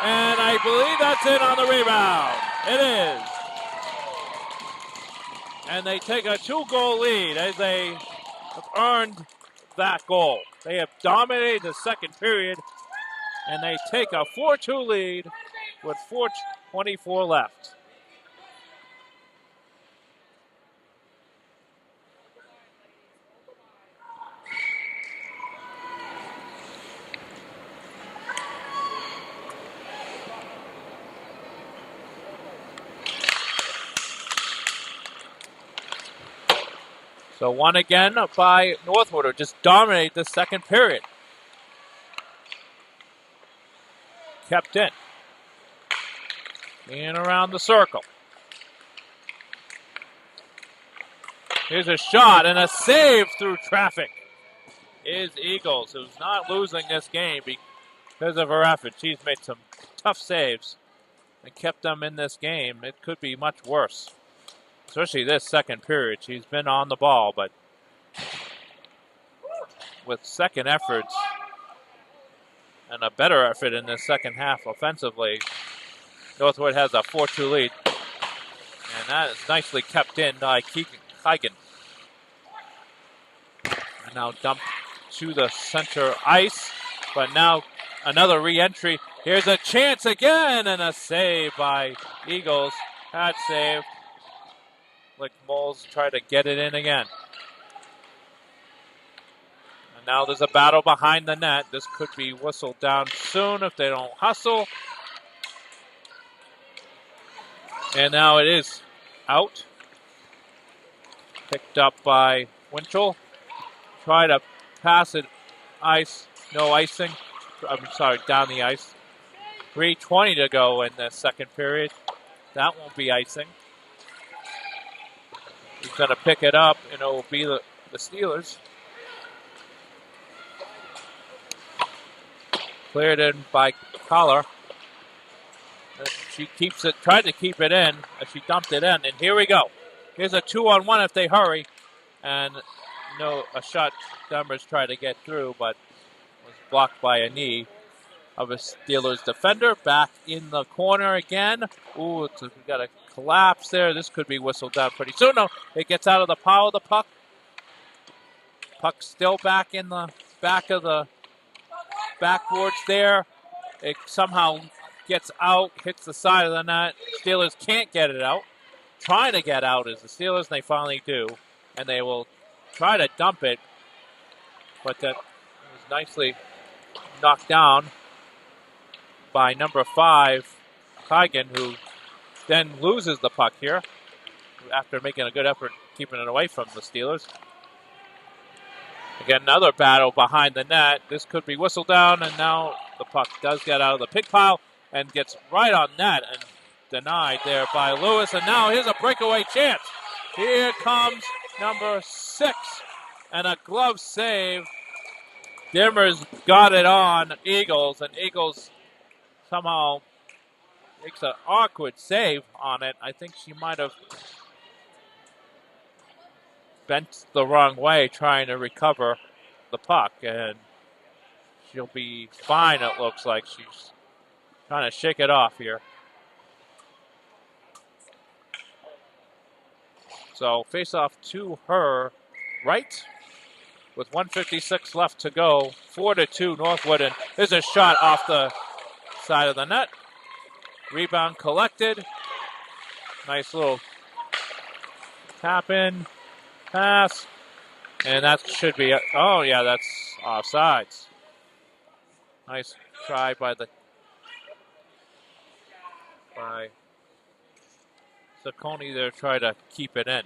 and I believe that's in on the rebound. It is. And they take a 2-goal lead as they have earned that goal. They have dominated the second period, and they take a 4-2 lead with 4:24 left. So one again by Northwood, who just dominate the second period. Kept in. In around the circle. Here's a shot and a save through traffic. Is Eagles, who's not losing this game because of her effort. She's made some tough saves and kept them in this game. It could be much worse, especially this second period. She's been on the ball, but with second efforts and a better effort in this second half offensively, Northwood has a 4-2 lead. And that is nicely kept in by Heigen. And now dumped to the center ice, but now another re-entry. Here's a chance again, and a save by Eagles. Had saved. Like Moles try to get it in again. And now there's a battle behind the net. This could be whistled down soon if they don't hustle. And now it is out. Picked up by Winchell. Try to pass it ice. No icing. I'm sorry, down the ice. 3:20 to go in the second period. That won't be icing. He's going to pick it up, and it will be the Steelers. Cleared in by Collar. And she keeps it, tried to keep it in as she dumped it in, and here we go. Here's a 2-on-1 if they hurry, and a shot Demers tried to get through, but was blocked by a knee of a Steelers defender. Back in the corner again. Ooh, we got a collapse there. This could be whistled down pretty soon. No, it gets out of the power of the puck. Puck still back in the back of the backboards there. It somehow gets out, hits the side of the net. Steelers can't get it out. Trying to get out is the Steelers, and they finally do. And they will try to dump it, but that was nicely knocked down by number 5, Heigen, who then loses the puck here after making a good effort keeping it away from the Steelers. Again, another battle behind the net. This could be whistled down, and now the puck does get out of the pig pile and gets right on net and denied there by Lewis. And now here's a breakaway chance. Here comes number 6, and a glove save. Demers got it on Eagles, and Eagles somehow makes an awkward save on it. I think she might have bent the wrong way trying to recover the puck, and she'll be fine, it looks like. She's trying to shake it off here. So face-off to her right with 1:56 left to go. 4-2 Northwood, and there's a shot off the side of the net. Rebound collected. Nice little tap in, pass, and that should be, oh yeah, that's offsides. Nice try by Saccone there, try to keep it in.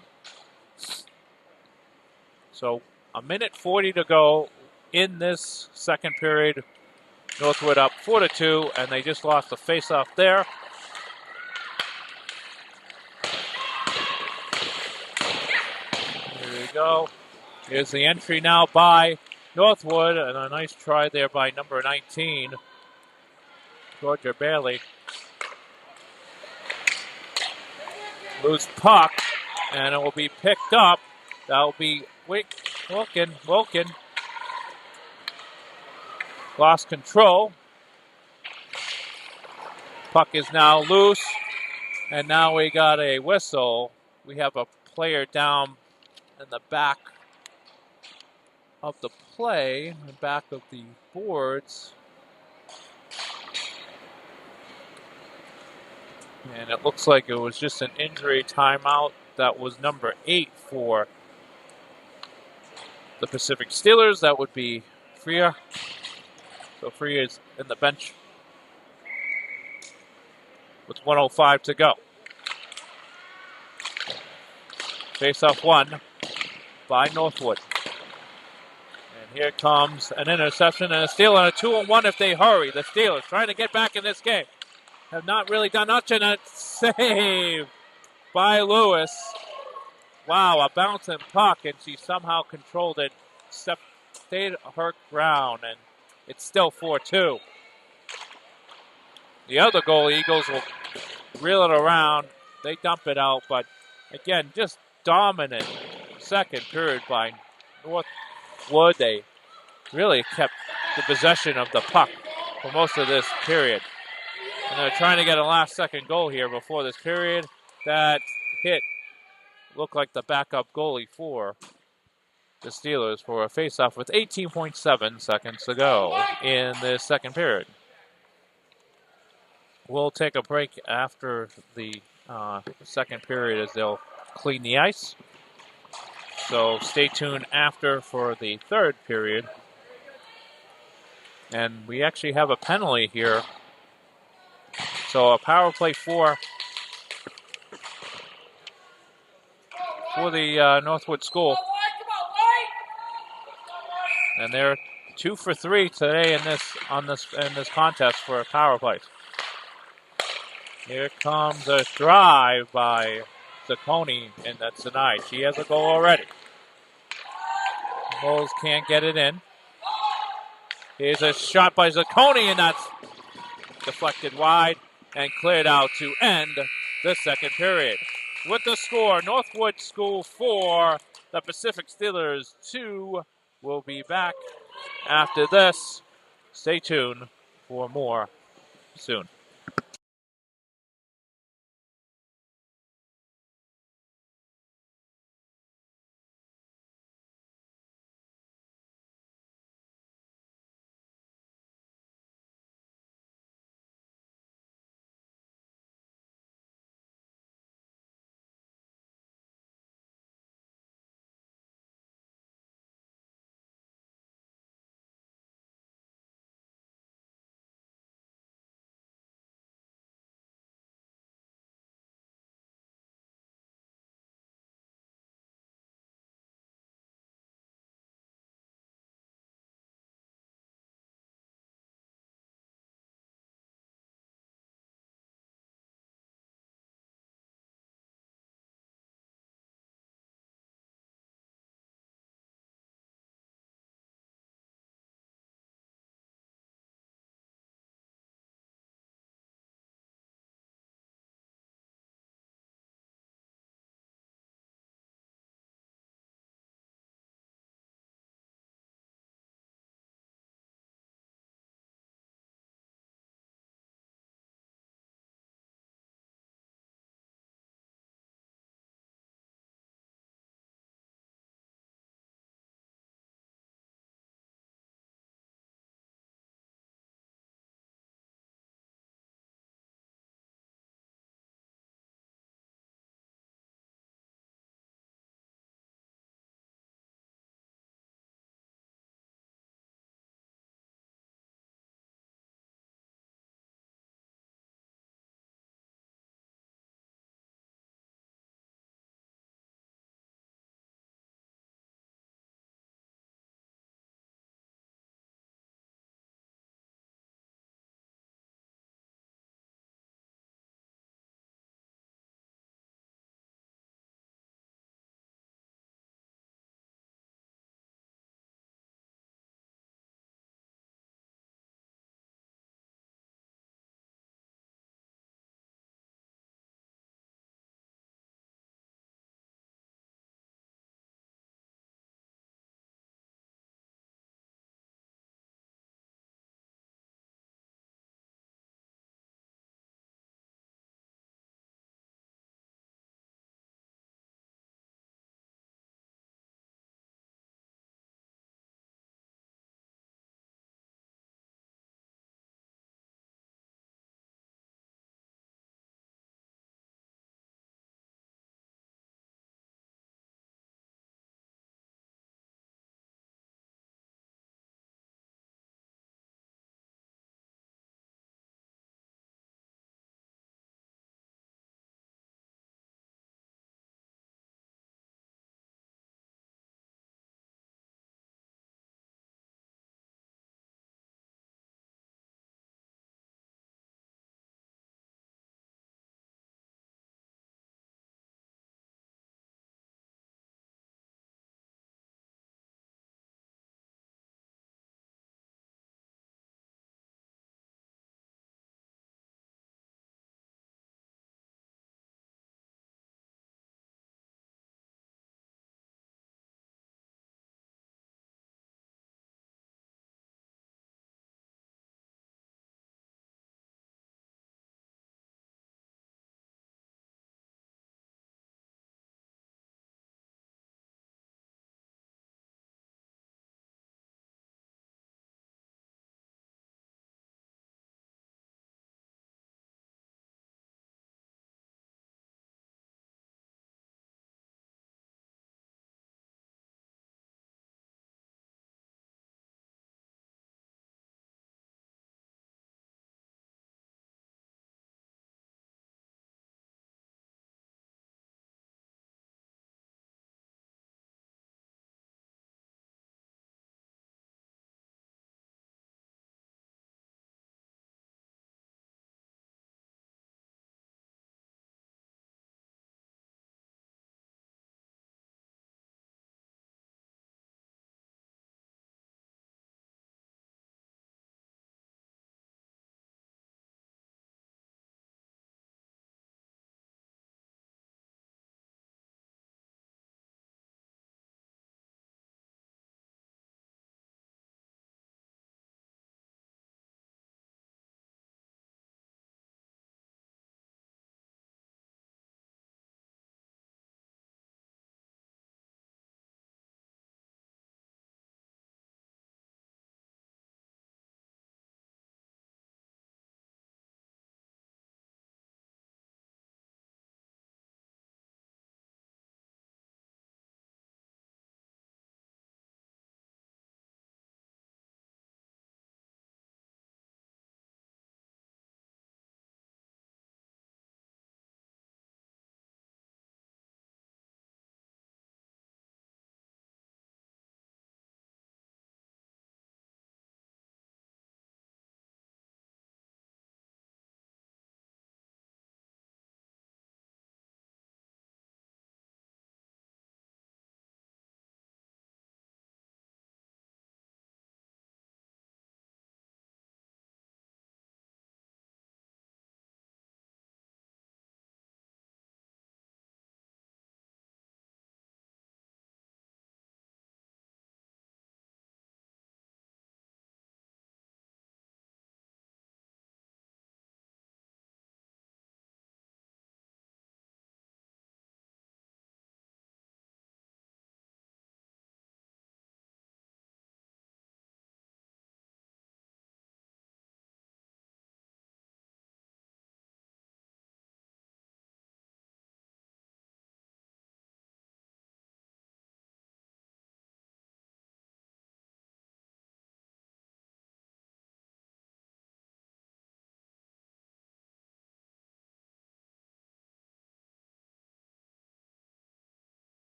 So 1:40 to go in this second period. Northwood up 4-2, and they just lost the face-off there. Here we go. Here's the entry now by Northwood, and a nice try there by number 19, Georgia Bailey. Loose puck, and it will be picked up. That will be Wilkin. Lost control. Puck is now loose, and now we got a whistle. We have a player down in the back of the play, the back of the boards. And it looks like it was just an injury timeout. That was number 8 for the Pacific Steelers. That would be Freya. So Freya is in the bench with 1:05 to go. Face-off won by Northwood. And here comes an interception and a steal and a 2-1 if they hurry. The Steelers trying to get back in this game. Have not really done much, and a save by Lewis. Wow, a bouncing puck, and she somehow controlled it, stayed her ground, and it's still 4-2. The other goal, Eagles will reel it around. They dump it out, but again, just dominant second period by Northwood. They really kept the possession of the puck for most of this period. And they're trying to get a last-second goal here before this period. That hit looked like the backup goalie for the Steelers for a face-off with 18.7 seconds to go in the second period. We'll take a break after the second period as they'll clean the ice. So stay tuned after for the third period. And we actually have a penalty here. So a power play for the Northwood School. And they're 2 for 3 today in this contest for a power play. Here comes a drive by Zacconi, and that's denied. She has a goal already. Bulls can't get it in. Here's a shot by Zacconi, and that's deflected wide and cleared out to end the second period. With the score, Northwood School 4, the Pacific Steelers 2. We'll be back after this. Stay tuned for more soon.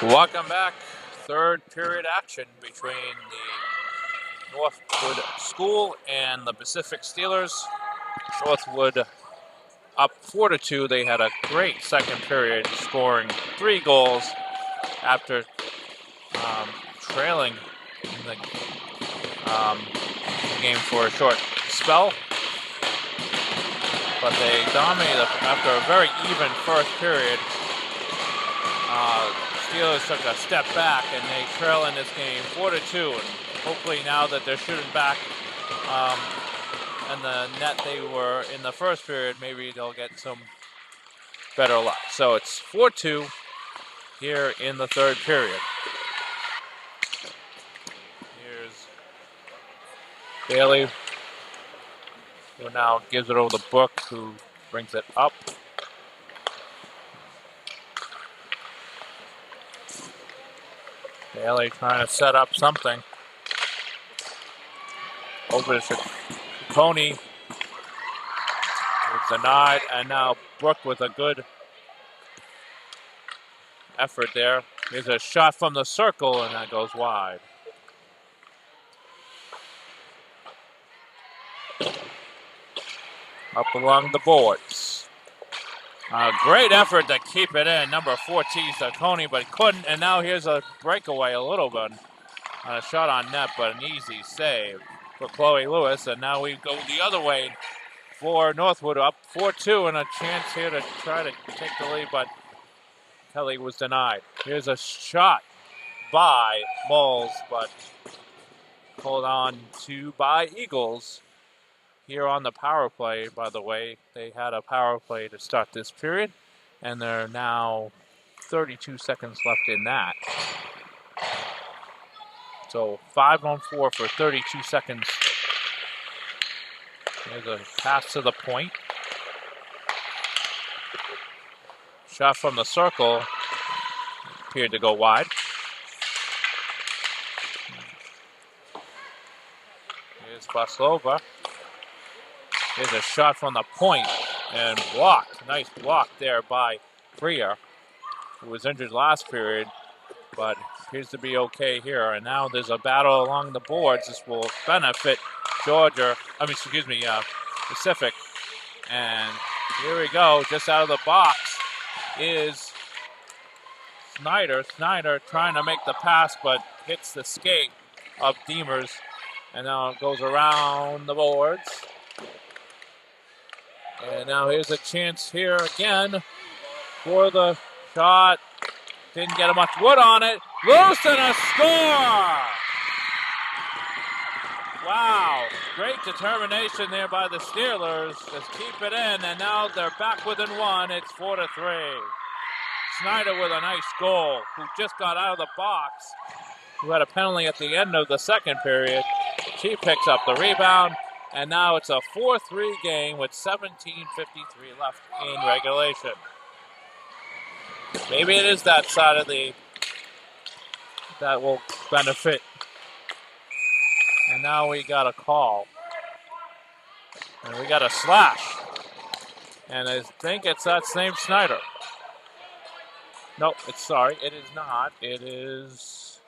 Welcome back. Third period action between the Northwood School and the Pacific Steelers. Northwood up 4-2. They had a great second period, scoring 3 goals after trailing in the game for a short spell. But they dominated after a very even first period. Steelers took a step back and they trail in this game 4-2. And hopefully now that they're shooting back and the net they were in the first period, maybe they'll get some better luck. So it's 4-2 here in the third period. Here's Bailey, who now gives it over to Book, who brings it up. Bailey trying to set up something. Over to Coney. It's denied, and now Brooke with a good effort there. Here's a shot from the circle, and that goes wide. Up along the boards. A great effort to keep it in. Number 14, Coney, but couldn't. And now here's a breakaway a little bit on a shot on net, but an easy save for Chloe Lewis. And now we go the other way for Northwood, up 4-2, and a chance here to try to take the lead, but Kelly was denied. Here's a shot by Moles, but pulled on to by Eagles. Here on the power play, by the way, they had a power play to start this period, and there are now 32 seconds left in that. So 5-on-4 for 32 seconds. There's a pass to the point. Shot from the circle appeared to go wide. Here's Baslova. Here's a shot from the point and blocked. Nice block there by Freer, who was injured last period, but appears to be okay here. And now there's a battle along the boards. This will benefit Pacific. And here we go, just out of the box is Snyder. Snyder trying to make the pass, but hits the skate of Demers. And now it goes around the boards. And now here's a chance here again for the shot. Didn't get much wood on it. Loose and a score! Wow, great determination there by the Steelers to keep it in, and now they're back within one. It's 4-3. Snyder with a nice goal, who just got out of the box, who had a penalty at the end of the second period. She picks up the rebound, and now it's a 4-3 game with 17:53 left in regulation. Maybe it is that side of that will benefit. And now we got a call. And we got a slash. And I think it's that same Snyder. Nope, it is not. It is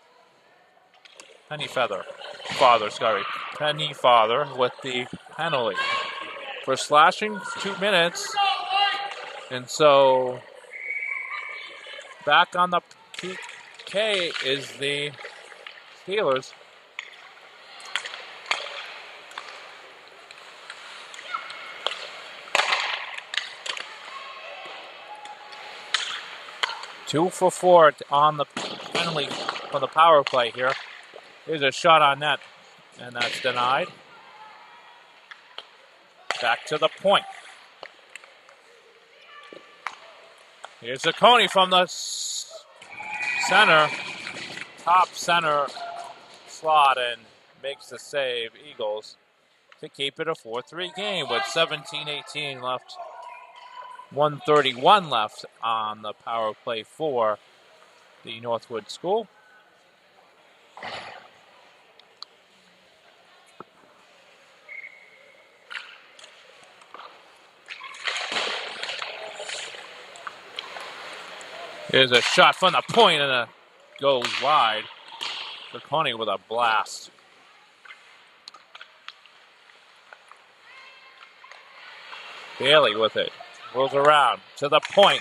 Penny Father, Penny Father with the penalty for slashing 2 minutes. And so back on the PK is the Steelers. Two for 4 on the penalty for the power play here. Here's a shot on net, and that's denied. Back to the point. Here's a Coney from the center, top center slot, and makes the save. Eagles to keep it a 4-3 game with 17:18 left. 1:31 left on the power play for the Northwood School. Here's a shot from the point and a goes wide. Coney with a blast. Bailey with it. Rolls around to the point.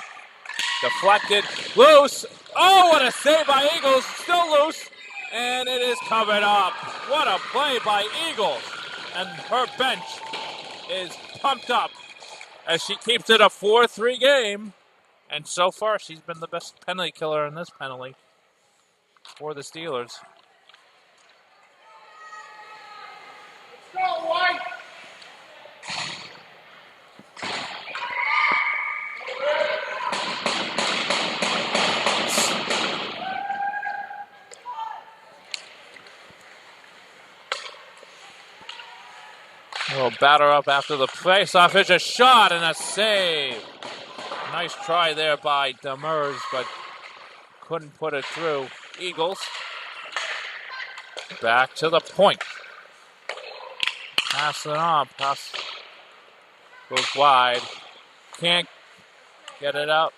Deflected. Loose. Oh, what a save by Eagles. Still loose. And it is covered up. What a play by Eagles. And her bench is pumped up as she keeps it a 4-3 game. And so far, she's been the best penalty killer in this penalty for the Steelers. Go, White. We'll batter up after the face-off. Here's a shot and a save. Nice try there by Demers, but couldn't put it through. Eagles back to the point. Pass it on. Pass goes wide. Can't get it up.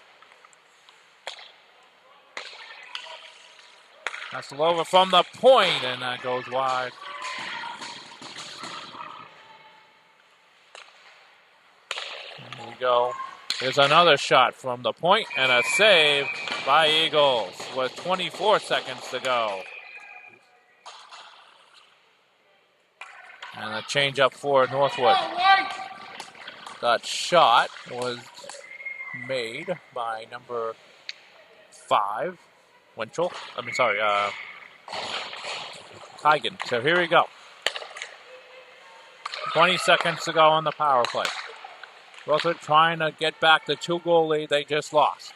Pass it over from the point, and that goes wide. There we go. Here's another shot from the point and a save by Eagles with 24 seconds to go. And a change up for Northwood. That shot was made by number 5, Winchell. Kigan. So here we go. 20 seconds to go on the power play. Northwood trying to get back the 2-goal lead they just lost.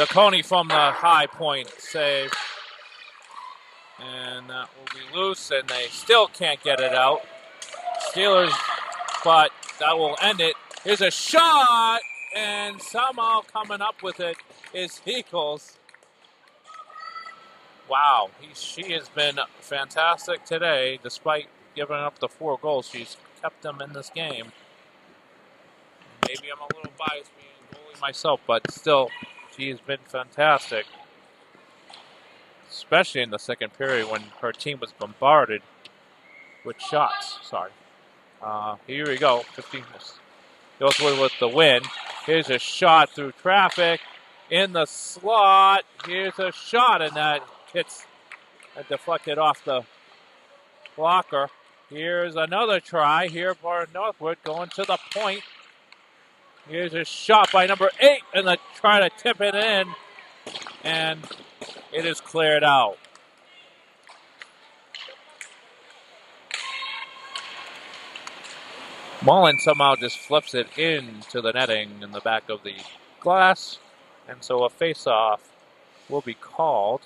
Coney from the high point save. And that will be loose, and they still can't get it out. Steelers, but that will end it. Here's a shot, and somehow coming up with it is Eagles. Wow, she has been fantastic today, despite giving up the 4 goals. She's kept them in this game. Maybe I'm a little biased being a goalie myself, but still, she has been fantastic. Especially in the second period when her team was bombarded with shots. Here we go. 15 minutes. Northwood with the win. Here's a shot through traffic in the slot. Here's a shot, and that hits and deflected off the blocker. Here's another try here for Northwood going to the point. Here's a shot by number 8, and they try to tip it in, and it is cleared out. Mullen somehow just flips it into the netting in the back of the glass, and so a face-off will be called.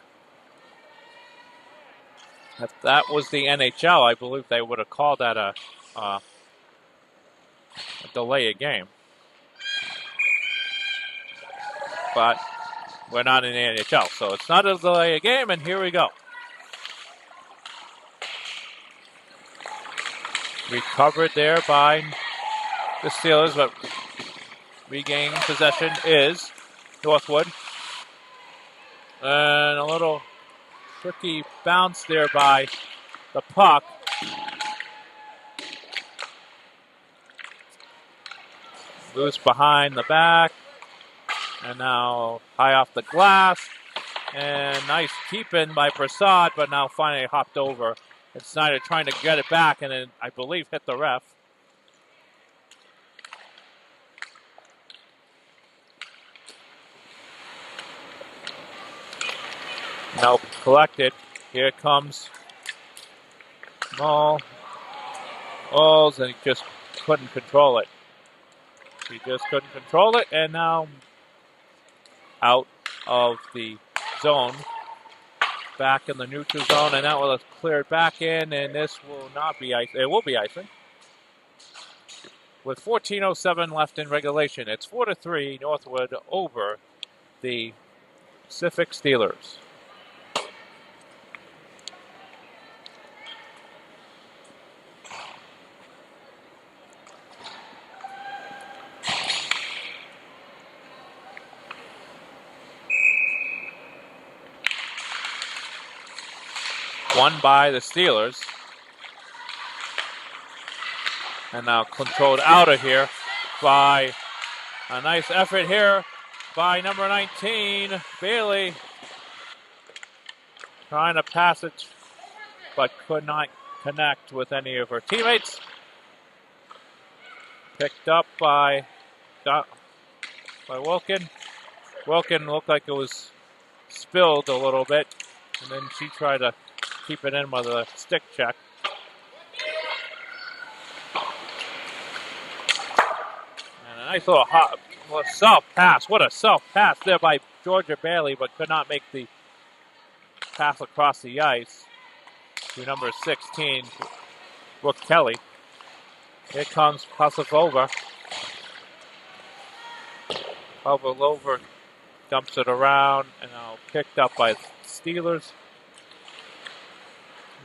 If that was the NHL, I believe they would have called that a delay of game. But we're not in the NHL, so it's not a delay of game, and here we go. Recovered there by the Steelers, but regaining possession is Northwood. And a little tricky bounce there by the puck. Loose behind the back. And now high off the glass. And nice keep-in by Prasad, but now finally hopped over. And Snyder trying to get it back, and then I believe hit the ref. Nope, collected. Here it comes. Mulls, and he just couldn't control it. He just couldn't control it, and now out of the zone. Back in the neutral zone, and that will clear back in, and this will not be icing. It will be icing. With 14:07 left in regulation, it's 4-3 Northwood over the Pacific Steelers. won by the Steelers. And now controlled out of here by a nice effort here by number 19, Bailey. Trying to pass it, but could not connect with any of her teammates. Picked up by Wilkin. Wilkin looked like it was spilled a little bit, and then she tried to keep it in with a stick check. And a nice little self-pass. What a self-pass there by Georgia Bailey, but could not make the pass across the ice to number 16, Brooke Kelly. Here comes Pasovova. Pavlova dumps it around, and now picked up by Steelers.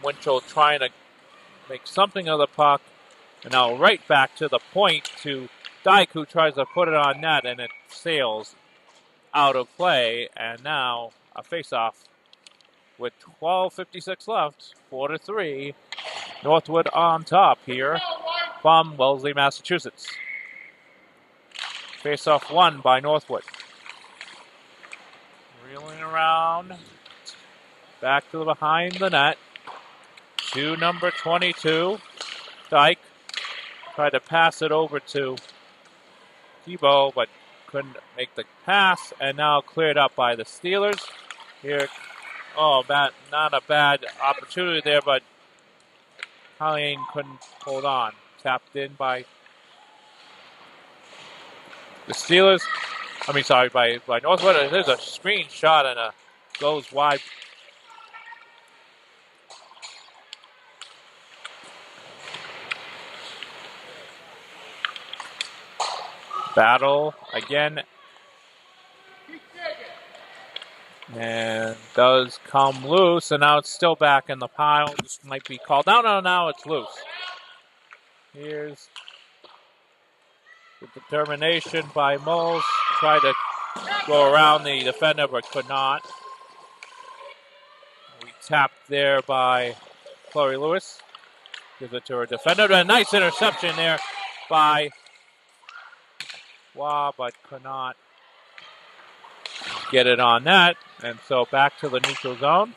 Winchell trying to make something of the puck, and now right back to the point to Dyke, who tries to put it on net, and it sails out of play. And now a face-off with 12:56 left, 4-3. Northwood on top here from Wellesley, Massachusetts. Face-off won by Northwood. Reeling around, back to behind the net to number 22, Dyke. Tried to pass it over to Thibault, but couldn't make the pass, and now cleared up by the Steelers. Here, not a bad opportunity there, but Colleen couldn't hold on. Tapped in by the Steelers. By Northwood. There's a screen shot and goes wide. Battle again. And does come loose, and now it's still back in the pile. This might be called. No, now it's loose. Here's the determination by Moles. Tried to go around the defender, but could not. We tapped there by Chloe Lewis. Gives it to her defender. A nice interception there by Wah, but could not get it on net. And so back to the neutral zone.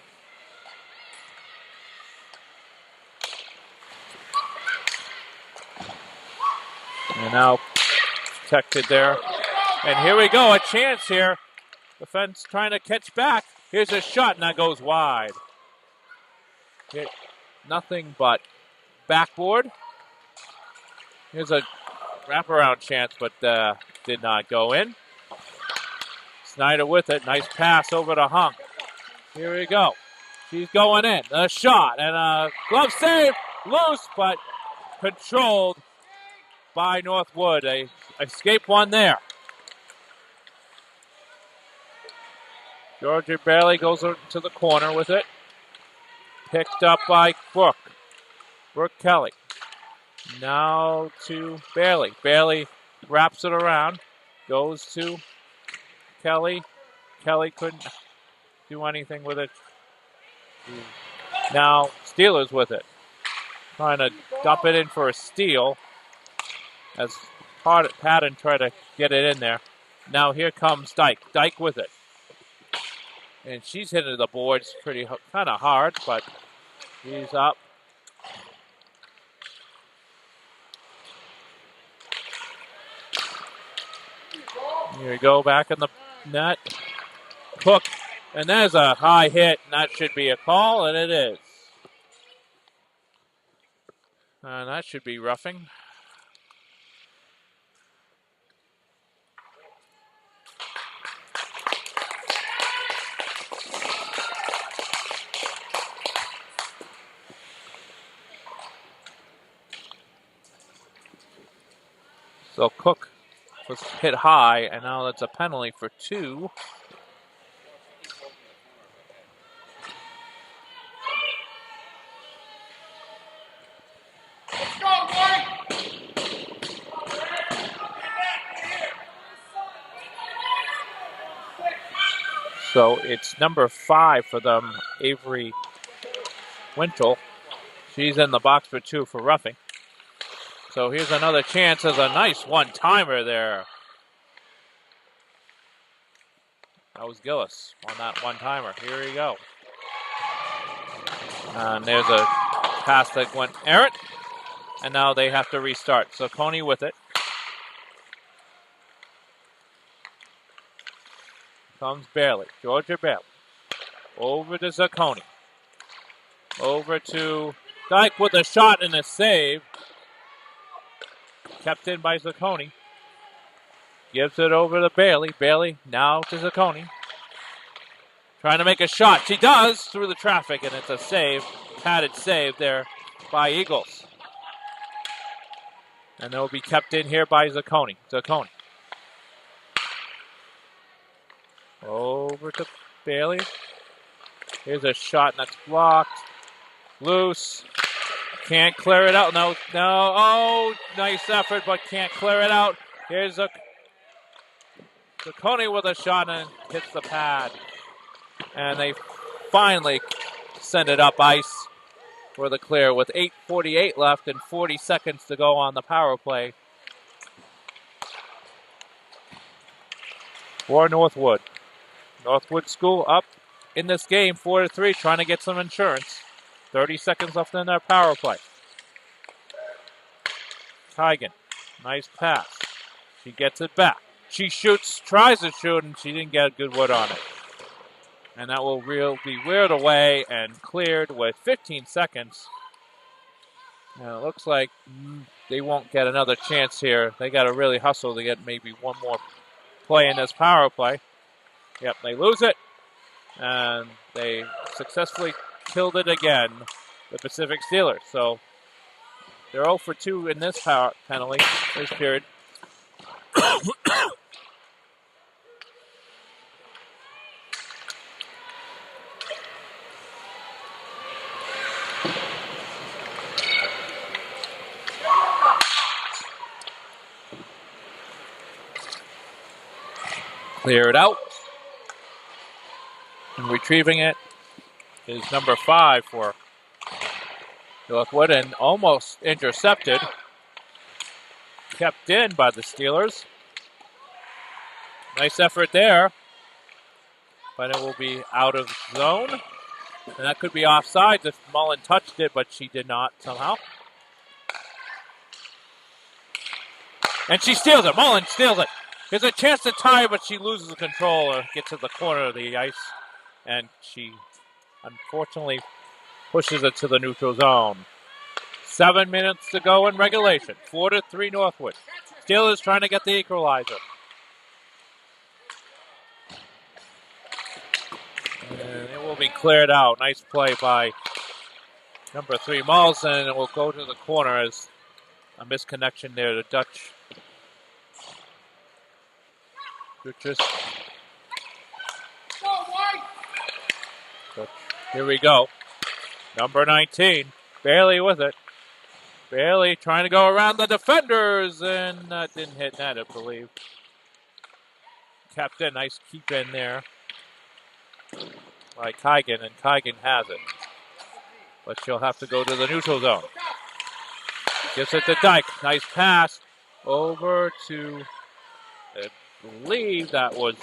And now protected there. And here we go, a chance here. Defense trying to catch back. Here's a shot, and that goes wide. Hit nothing but backboard. Here's a wraparound chance, but did not go in. Snyder with it. Nice pass over to Hunk. Here we go. She's going in. A shot and a glove save. Loose, but controlled by Northwood. A escape one there. Georgia Bailey goes to the corner with it. Picked up by Brooke Kelly. Now to Bailey. Bailey wraps it around. Goes to Kelly. Kelly couldn't do anything with it. Now Steelers with it. Trying to dump it in for a steal. As Patton tried to get it in there. Now here comes Dyke. Dyke with it. And she's hitting the boards pretty kind of hard, but he's up. Here we go, back in the net. Hook, and there's a high hit, and that should be a call, and it is. And that should be roughing. So Cook was hit high, and now that's a penalty for 2. So it's number 5 for them, Avery Winchell. She's in the box for 2 for roughing. So here's another chance as a nice one-timer there. That was Gillis on that one-timer. Here we go. And there's a pass that went errant. And now they have to restart. So Coney with it. Comes Bailey. Georgia Bailey. Over to Zacconi. Over to Dyke with a shot and a save. Kept in by Zacconi. Gives it over to Bailey. Bailey now to Zacconi. Trying to make a shot. She does through the traffic, and it's a save. Padded save there by Eagles. And it will be kept in here by Zacconi. Zacconi. Over to Bailey. Here's a shot and that's blocked. Loose. Can't clear it out. No. Oh, nice effort, but can't clear it out. Here's Zacconi with a shot and hits the pad. And they finally send it up ice for the clear with 8:48 left and 40 seconds to go on the power play for Northwood. Northwood School up in this game 4-3, trying to get some insurance. 30 seconds left in their power play. Tigan, nice pass. She gets it back. She shoots, tries to shoot, and she didn't get a good wood on it. And that will be reared away and cleared with 15 seconds. And it looks like they won't get another chance here. They got to really hustle to get maybe one more play in this power play. Yep, they lose it. And they successfully killed it again, the Pacific Steelers. So they're 0 for 2 in this power penalty, this period. Clear it out. And retrieving it is number 5 for Northwood and almost intercepted. Kept in by the Steelers. Nice effort there. But it will be out of zone. And that could be offsides if Mullen touched it, but she did not somehow. And she steals it. Mullen steals it. There's a chance to tie, but she loses control or gets to the corner of the ice. And she unfortunately pushes it to the neutral zone. 7 minutes to go in regulation. 4-3 Northwood. Steelers trying to get the equalizer. And it will be cleared out. Nice play by number 3 Mollison. And it will go to the corner as a misconnection there. The Dutch. Here we go. Number 19. Bailey with it. Bailey trying to go around the defenders. And didn't hit that, I believe. Kept in. Nice keep in there by Kigan. And Kigan has it. But she'll have to go to the neutral zone. Gives it to Dyke. Nice pass. Over to, I believe that was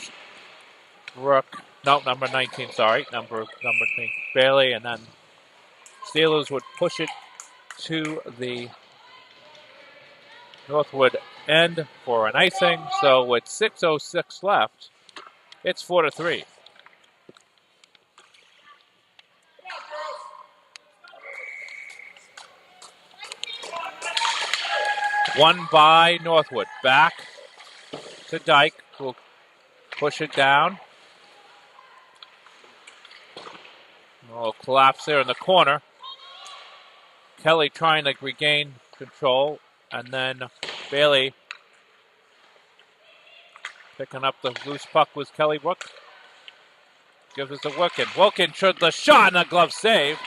Brooke. No, number 19, sorry. Number 19, Bailey. And then Steelers would push it to the Northwood end for an icing. So with 6:06 left, it's 4-3. One by Northwood. Back to Dyke. We'll push it down. Oh, collapse there in the corner. Kelly trying to regain control. And then Bailey picking up the loose puck was Kelly Brook. Gives it to Wilkin. Wilkin should the shot and a glove save,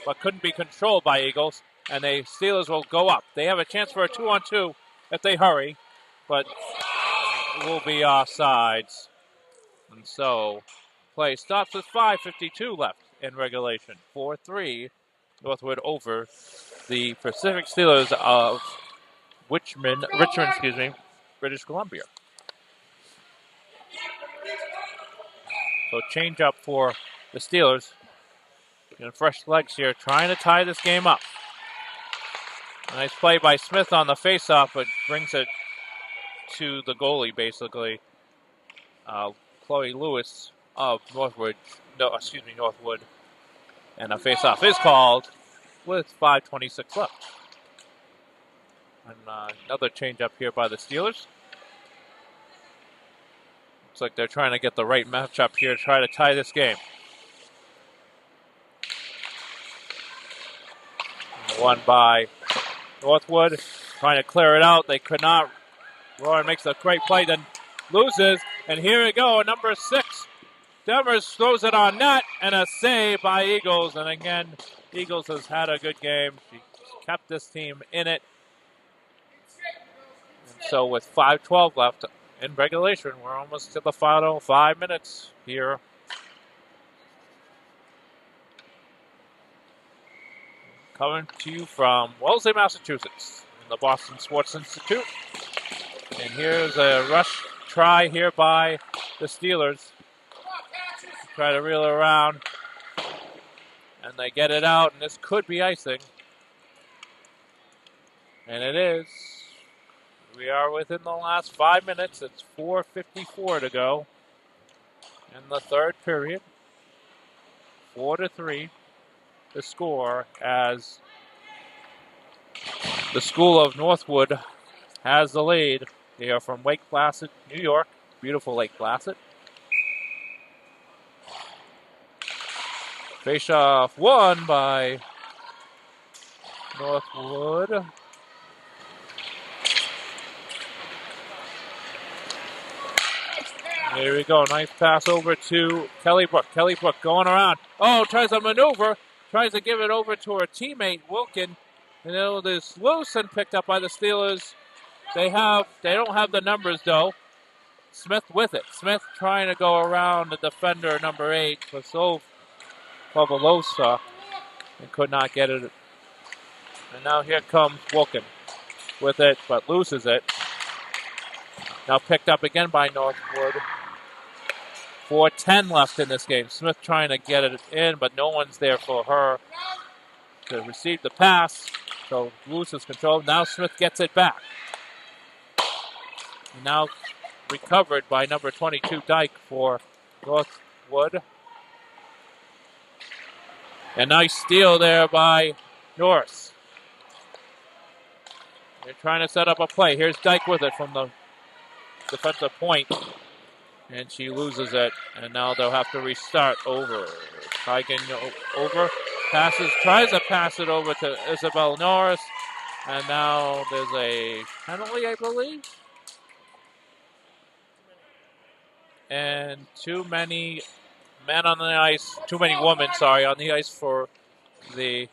but couldn't be controlled by Eagles. And the Steelers will go up. They have a chance for a 2-on-2 if they hurry, but it will be offsides. And so play stops with 5:52 left in regulation. 4-3 Northwood over the Pacific Steelers of Richmond, British Columbia. So change up for the Steelers. And fresh legs here, trying to tie this game up. Nice play by Smith on the faceoff, but brings it to the goalie, basically. Chloe Lewis of Northwood. And a faceoff is called with 5:26 left. And another change up here by the Steelers. Looks like they're trying to get the right matchup here to try to tie this game. One by Northwood, trying to clear it out. They could not. Rowan makes a great play, then loses. And here we go, number 6. Demers throws it on net, and a save by Eagles. And again, Eagles has had a good game. She kept this team in it. And so with 5:12 left in regulation, we're almost to the final 5 minutes here. Coming to you from Wellesley, Massachusetts, in the Boston Sports Institute. And here's a rush try here by the Steelers. Try to reel it around. And they get it out, and this could be icing. And it is. We are within the last 5 minutes. It's 4:54 to go in the third period. 4-3. The score as the School of Northwood has the lead. They are from Lake Placid, New York. Beautiful Lake Placid. Face-off won by Northwood. There we go. Nice pass over to Kelly Brook. Kelly Brook going around. Oh, tries a maneuver. Tries to give it over to her teammate, Wilkin. And it is loose and picked up by the Steelers. They don't have the numbers, though. Smith with it. Smith trying to go around the defender, number 8, Vasov Pavolosa, and could not get it. And now here comes Wilkin with it, but loses it. Now picked up again by Northwood. 4:10 left in this game. Smith trying to get it in, but no one's there for her to receive the pass. So loses control. Now Smith gets it back. Now recovered by number 22, Dyke, for Northwood. A nice steal there by Norris. They're trying to set up a play. Here's Dyke with it from the defensive point. And she loses it. And now they'll have to restart over. Tigan over. Tries to pass it over to Isabel Norris. And now there's a penalty, I believe. And too many women on the ice for the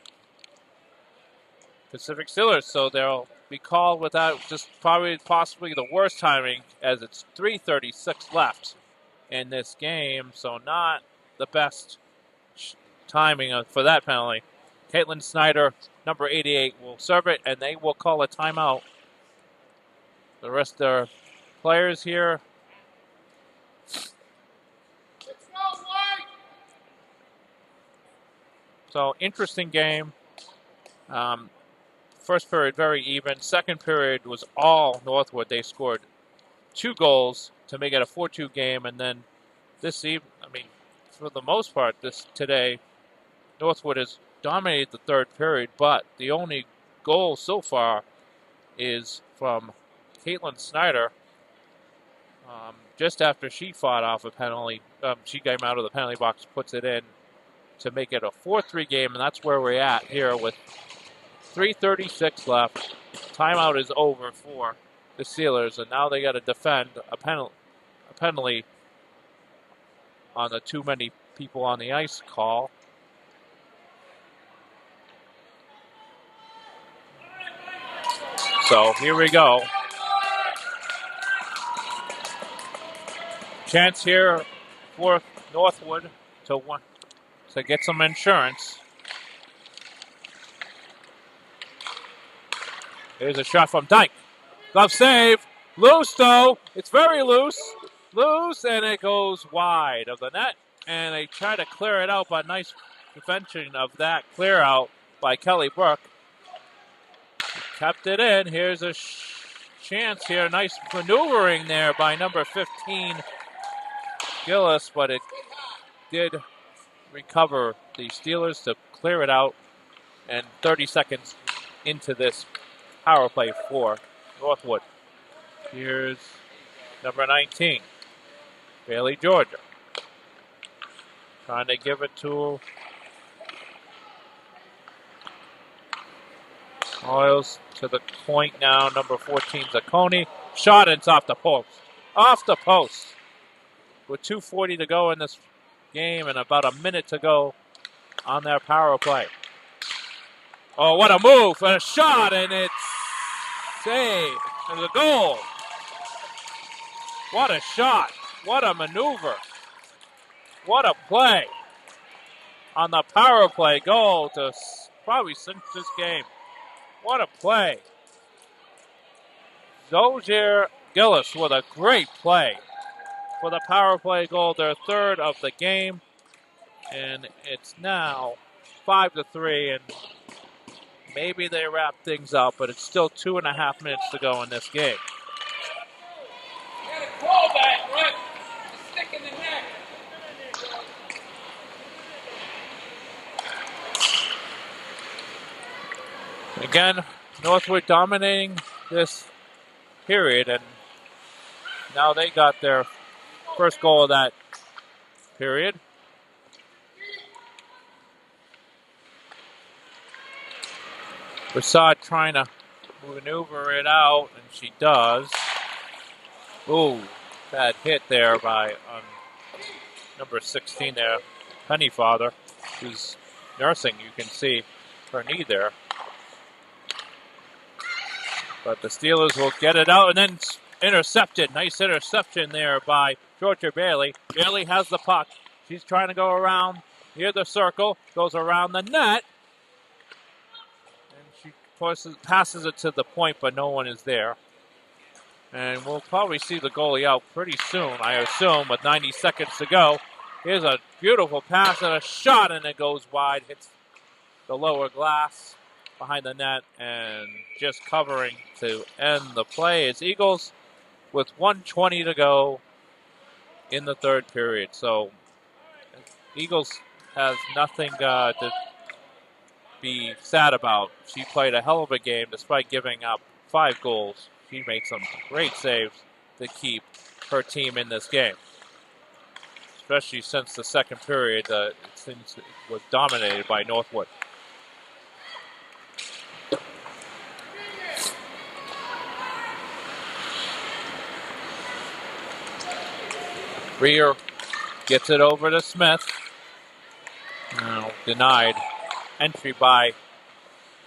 Pacific Steelers. So they'll be called without just possibly the worst timing, as it's 3:36 left in this game. So not the best timing for that penalty. Caitlin Snyder, number 88, will serve it, and they will call a timeout. The rest of their players here. So interesting game. First period very even. Second period was all Northwood. They scored 2 goals to make it a 4-2 game, and then this evening, for the most part, today, Northwood has dominated the third period, but the only goal so far is from Caitlin Snyder. Just after she fought off a penalty, she came out of the penalty box, puts it in to make it a 4-3 game, and that's where we're at here with 3:36 left. Timeout is over for the Steelers, and now they got to defend a penalty on the too many people on the ice call. So here we go. Chance here for Northwood to get some insurance. Here's a shot from Dyke. Glove save. Loose, though. It's very loose. Loose, and it goes wide of the net. And they try to clear it out, but nice prevention of that clear out by Kelly Brook. Kept it in. Here's a chance here. Nice maneuvering there by number 15, Gillis, but it did recover the Steelers to clear it out. And 30 seconds into this power play for Northwood. Here's number 19, Bailey Georgia. Trying to give it to Oils to the point now. Number 14, Zacconi. Shot, and it's off the post. Off the post. With 2:40 to go in this game and about a minute to go on their power play. Oh, what a move. And a shot, and it's saved. There's a goal. What a shot. What a maneuver. What a play. On the power play goal to probably cinch this game. What a play. Zozier Gillis with a great play for the power play goal, their third of the game. And it's now 5-3, and maybe they wrap things up, but it's still 2.5 minutes to go in this game. You gotta crawl back, right? Stick in the neck. Again, Northwood dominating this period, and now they got their first goal of that period. Brassard trying to maneuver it out, and she does. Ooh, bad hit there by number 16 there, Pennyfather, who's nursing. You can see her knee there. But the Steelers will get it out and then intercepted. Nice interception there by Georgia Bailey. Bailey has the puck. She's trying to go around near the circle, goes around the net. And she passes it to the point, but no one is there. And we'll probably see the goalie out pretty soon, I assume, with 90 seconds to go. Here's a beautiful pass and a shot, and it goes wide, hits the lower glass behind the net, and just covering to end the play is Eagles with 1:20 to go in the third period. So Eagles has nothing to be sad about. She played a hell of a game despite giving up 5 goals. She made some great saves to keep her team in this game, especially since the second period it was dominated by Northwood. Rear gets it over to Smith. Now denied entry by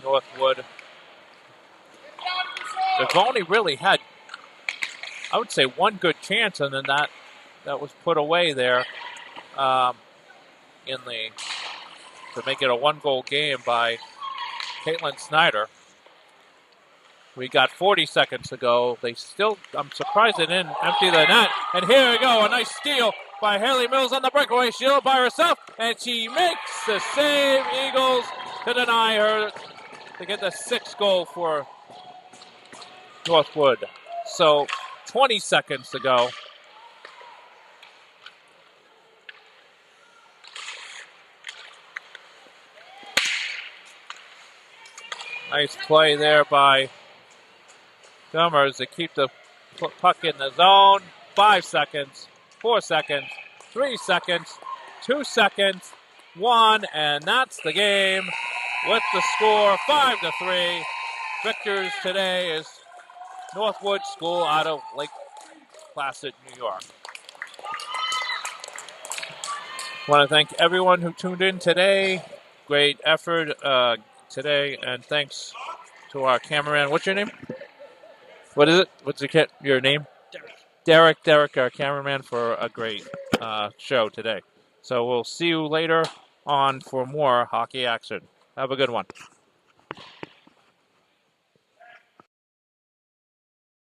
Northwood. They've only really had, I would say, one good chance, and then that was put away there to make it a 1-goal game by Caitlin Snyder. We got 40 seconds to go. I'm surprised they didn't empty the net. And here we go, a nice steal by Haley Mills on the breakaway shield by herself. And she makes the save. Eagles to deny her to get the 6th goal for Northwood. So 20 seconds to go. Nice play there by Summers to keep the puck in the zone. 5 seconds, 4 seconds, 3 seconds, 2 seconds, 1, and that's the game with the score 5-3. Victors today is Northwood School out of Lake Placid, New York. I want to thank everyone who tuned in today. Great effort today, and thanks to our cameraman. What's your name? What is it? What's your name? Derek, our cameraman, for a great show today. So we'll see you later on for more hockey action. Have a good one.